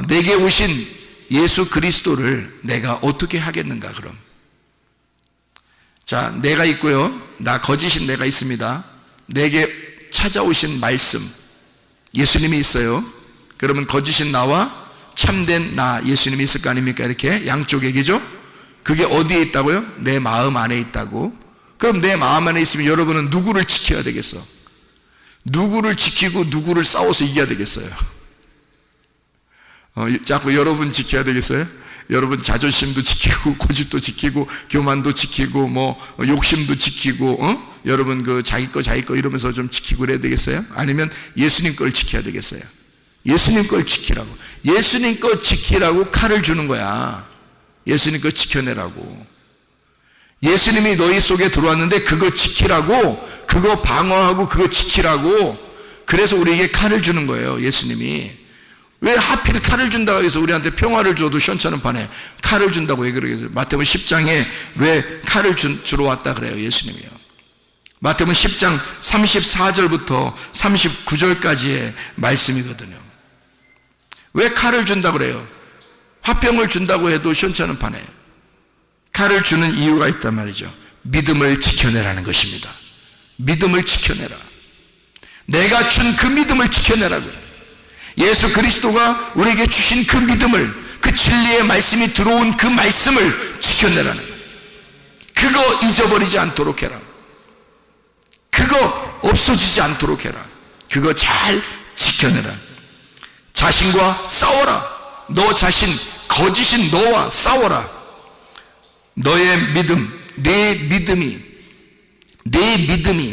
[SPEAKER 3] 내게 오신 예수 그리스도를 내가 어떻게 하겠는가? 그럼 자, 내가 있고요, 나 거짓인 내가 있습니다. 내게 찾아오신 말씀, 예수님이 있어요. 그러면 거짓인 나와 참된 나, 예수님이 있을 거 아닙니까? 이렇게 양쪽 얘기죠. 그게 어디에 있다고요? 내 마음 안에 있다고. 그럼 내 마음 안에 있으면 여러분은 누구를 지켜야 되겠어? 누구를 지키고 누구를 싸워서 이겨야 되겠어요? 자꾸 여러분 지켜야 되겠어요? 여러분 자존심도 지키고 고집도 지키고 교만도 지키고 뭐 욕심도 지키고 여러분 그 자기 거 이러면서 좀 지키고 그래야 되겠어요? 아니면 예수님 걸 지켜야 되겠어요? 예수님 걸 지키라고. 예수님 거 지키라고 칼을 주는 거야. 예수님 거 지켜내라고. 예수님이 너희 속에 들어왔는데 그거 지키라고, 그거 방어하고 그거 지키라고. 그래서 우리에게 칼을 주는 거예요. 예수님이 왜 하필 칼을 준다고 해서 우리한테 평화를 줘도 시원찮은 판에 칼을 준다고 왜 그러겠어요? 마태복음 10장에 왜 칼을 주러 왔다 그래요? 예수님이요. 마태복음 10장 34절부터 39절까지의 말씀이거든요. 왜 칼을 준다고 그래요? 화병을 준다고 해도 시원찮은 판에 칼을 주는 이유가 있단 말이죠. 믿음을 지켜내라는 것입니다. 믿음을 지켜내라. 내가 준 그 믿음을 지켜내라고요. 예수 그리스도가 우리에게 주신 그 믿음을, 그 진리의 말씀이 들어온 그 말씀을 지켜내라는 거예요. 그거 잊어버리지 않도록 해라. 그거 없어지지 않도록 해라. 그거 잘 지켜내라. 자신과 싸워라. 너 자신, 거짓인 너와 싸워라. 너의 믿음, 내 믿음이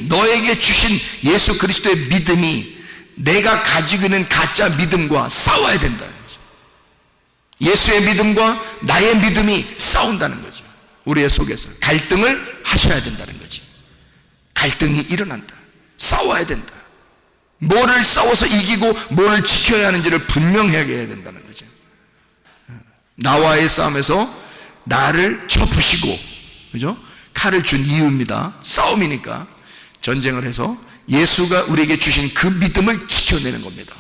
[SPEAKER 3] 너에게 주신 예수 그리스도의 믿음이 내가 가지고 있는 가짜 믿음과 싸워야 된다는 거죠. 예수의 믿음과 나의 믿음이 싸운다는 거죠. 우리의 속에서 갈등을 하셔야 된다는 거죠. 갈등이 일어난다. 싸워야 된다. 뭐를 싸워서 이기고 뭐를 지켜야 하는지를 분명하게 해야 된다는 거죠. 나와의 싸움에서 나를 쳐부시고, 그죠? 칼을 준 이유입니다. 싸움이니까 전쟁을 해서 예수가 우리에게 주신 그 믿음을 지켜내는 겁니다.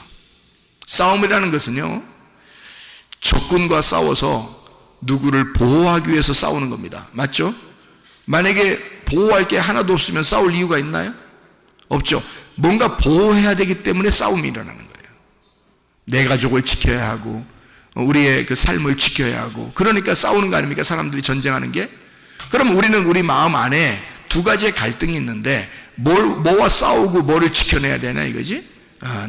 [SPEAKER 3] 싸움이라는 것은요, 적군과 싸워서 누구를 보호하기 위해서 싸우는 겁니다. 맞죠? 만약에 보호할 게 하나도 없으면 싸울 이유가 있나요? 없죠. 뭔가 보호해야 되기 때문에 싸움이 일어나는 거예요. 내 가족을 지켜야 하고 우리의 그 삶을 지켜야 하고, 그러니까 싸우는 거 아닙니까? 사람들이 전쟁하는 게. 그럼 우리는 우리 마음 안에 두 가지의 갈등이 있는데 뭐와 싸우고 뭐를 지켜내야 되나 이거지?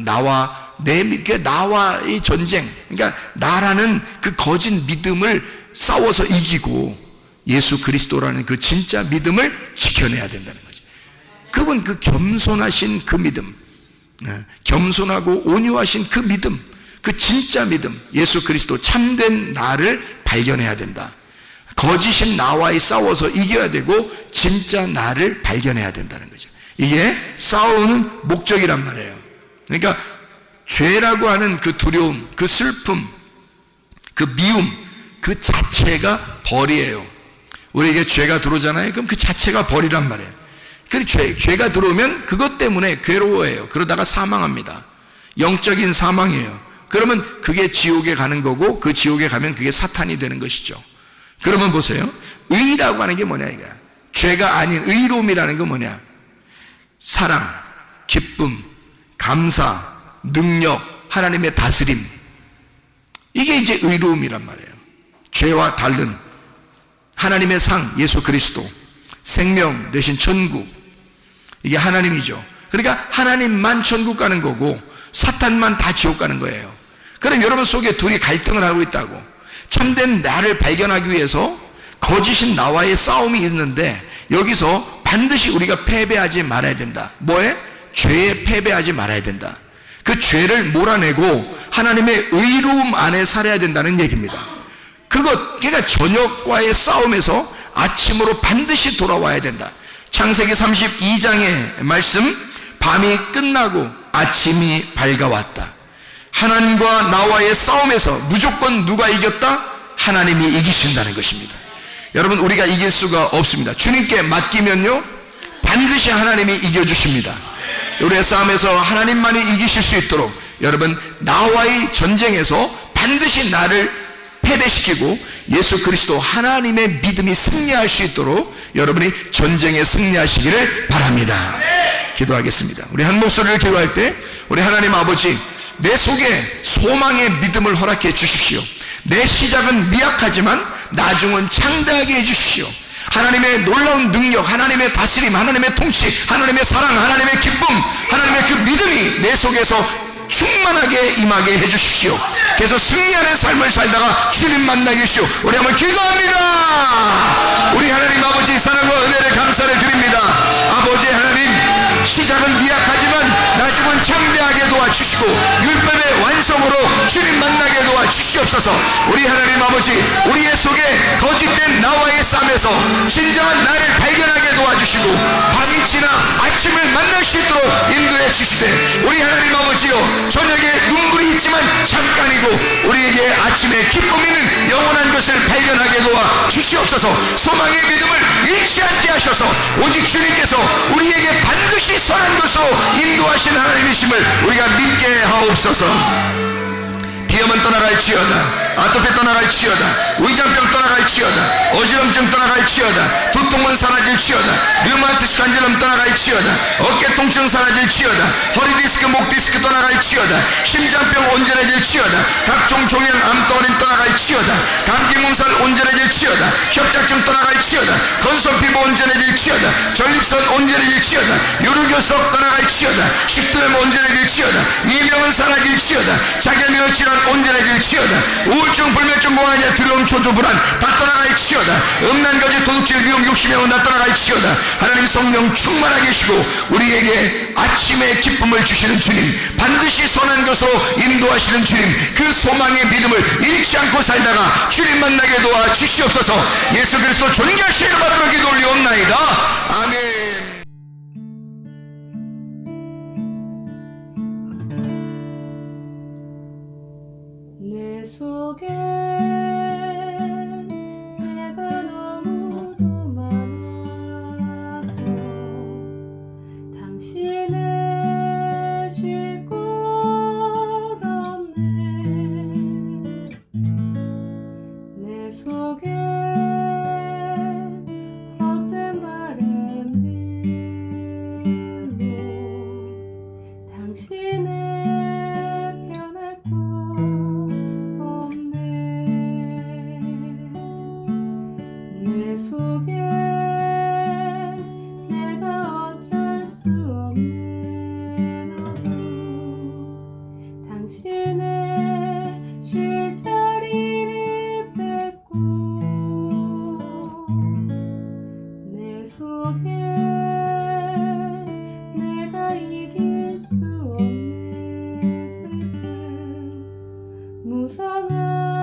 [SPEAKER 3] 나와의 전쟁, 그러니까 나라는 그 거짓 믿음을 싸워서 이기고 예수 그리스도라는 그 진짜 믿음을 지켜내야 된다는 거죠. 그분 그 겸손하신 그 믿음, 겸손하고 온유하신 그 믿음, 그 진짜 믿음, 예수 그리스도 참된 나를 발견해야 된다. 거짓인 나와의 싸워서 이겨야 되고 진짜 나를 발견해야 된다는 거죠. 이게 싸우는 목적이란 말이에요. 그러니까 죄라고 하는 그 두려움, 그 슬픔, 그 미움, 그 자체가 벌이에요. 우리에게 죄가 들어오잖아요. 그럼 그 자체가 벌이란 말이에요. 죄가 들어오면 그것 때문에 괴로워해요. 그러다가 사망합니다. 영적인 사망이에요. 그러면 그게 지옥에 가는 거고, 그 지옥에 가면 그게 사탄이 되는 것이죠. 그러면 보세요. 의라고 하는 게 뭐냐 이게. 죄가 아닌 의로움이라는 건 뭐냐? 사랑, 기쁨, 감사, 능력, 하나님의 다스림. 이게 이제 의로움이란 말이에요. 죄와 다른 하나님의 상, 예수 그리스도, 생명 대신 천국. 이게 하나님이죠. 그러니까 하나님만 천국 가는 거고 사탄만 다 지옥 가는 거예요. 그럼 여러분 속에 둘이 갈등을 하고 있다고. 참된 나를 발견하기 위해서 거짓인 나와의 싸움이 있는데 여기서 반드시 우리가 패배하지 말아야 된다. 뭐에? 죄에 패배하지 말아야 된다. 그 죄를 몰아내고 하나님의 의로움 안에 살아야 된다는 얘기입니다. 그러니까 저녁과의 싸움에서 아침으로 반드시 돌아와야 된다. 창세기 32장의 말씀, 밤이 끝나고 아침이 밝아왔다. 하나님과 나와의 싸움에서 무조건 누가 이겼다? 하나님이 이기신다는 것입니다. 여러분, 우리가 이길 수가 없습니다. 주님께 맡기면요 반드시 하나님이 이겨주십니다. 우리의 싸움에서 하나님만이 이기실 수 있도록 여러분, 나와의 전쟁에서 반드시 나를 패배시키고 예수 그리스도 하나님의 믿음이 승리할 수 있도록 여러분이 전쟁에 승리하시기를 바랍니다. 기도하겠습니다. 우리 한 목소리를 기도할 때 우리 하나님 아버지, 내 속에 소망의 믿음을 허락해 주십시오. 내 시작은 미약하지만 나중은 창대하게 해주십시오. 하나님의 놀라운 능력, 하나님의 다스림, 하나님의 통치, 하나님의 사랑, 하나님의 기쁨, 하나님의 그 믿음이 내 속에서 충만하게 임하게 해주십시오. 그래서 승리하는 삶을 살다가 주님 만나게 해주시오. 우리 한번 기도합니다. 우리 하나님 아버지, 사랑과 은혜를 감사를 드립니다. 아버지 하나님, 시작은 미약하지만 나중은 창대하게 도와주시고 율법의 완성으로 주님 만나게 도와주시옵소서. 주시옵소서. 우리 하나님 아버지, 우리의 속에 거짓된 나와의 싸움에서 진정한 나를 발견하게 도와주시고 밤이 지나 아침을 만날 수 있도록 인도해 주시되, 우리 하나님 아버지요, 저녁에 눈물이 있지만 잠깐이고 우리에게 아침에 기쁨이 있는 영원한 것을 발견하게 도와 주시옵소서. 소망의 믿음을 잃지 않게 하셔서 오직 주님께서 우리에게 반드시 선한 것으로 인도하신 하나님이심을 우리가 믿게 하옵소서. 비염은 떠나갈지어다, 아토피 떠나갈지어다, 위장병 떠나갈지어다, 어지럼증 떠나갈지어다, 두통은 사라질지어다, 류마티스 관절염 떠나갈지어다, 어깨 통증 사라질지어다, 허리 디스크, 목 디스크 떠나갈지어다, 심장병 온전해질지어다, 각종 종양 암덩어리 떠나갈지어다, 감기 몸살 온전해질지어다, 협착증 떠나갈지어다, 건선 피부 온전해질지어다, 전립선 온전해질지어다, 요르교석 떠나갈지어다, 식도염 온전해질지어다, 이명은 사라질지어다, 자결미어 질환 온전해질지어다, 우울증, 불면증, 공황장애, 두려움, 초조, 불안 다 떠나갈지어다, 음란거지, 도둑질, 미움, 욕심행은 다 떠나갈지어다. 하나님 성령 충만하게 계시고 우리에게 아침의 기쁨을 주시는 주님, 반드시 선한 것으로 인도하시는 주님, 그 소망의 믿음을 잃지 않고 살다가 주님 만나게 도와 주시옵소서. 예수 그리스도 존귀하신 이름 받들어 기도 올리옵나이다. 아멘.
[SPEAKER 4] 내 속에 내가 너무도 많아서 당신을 쉴 곳 없네. 내 속에 헛된 바램들로 당신을 변할 곳 내 속에 내가 어쩔 수 없는 어둠, 당신의 쉴 자리를 뺏고 내 속에 내가 이길 수 없는 슬픔, 무성한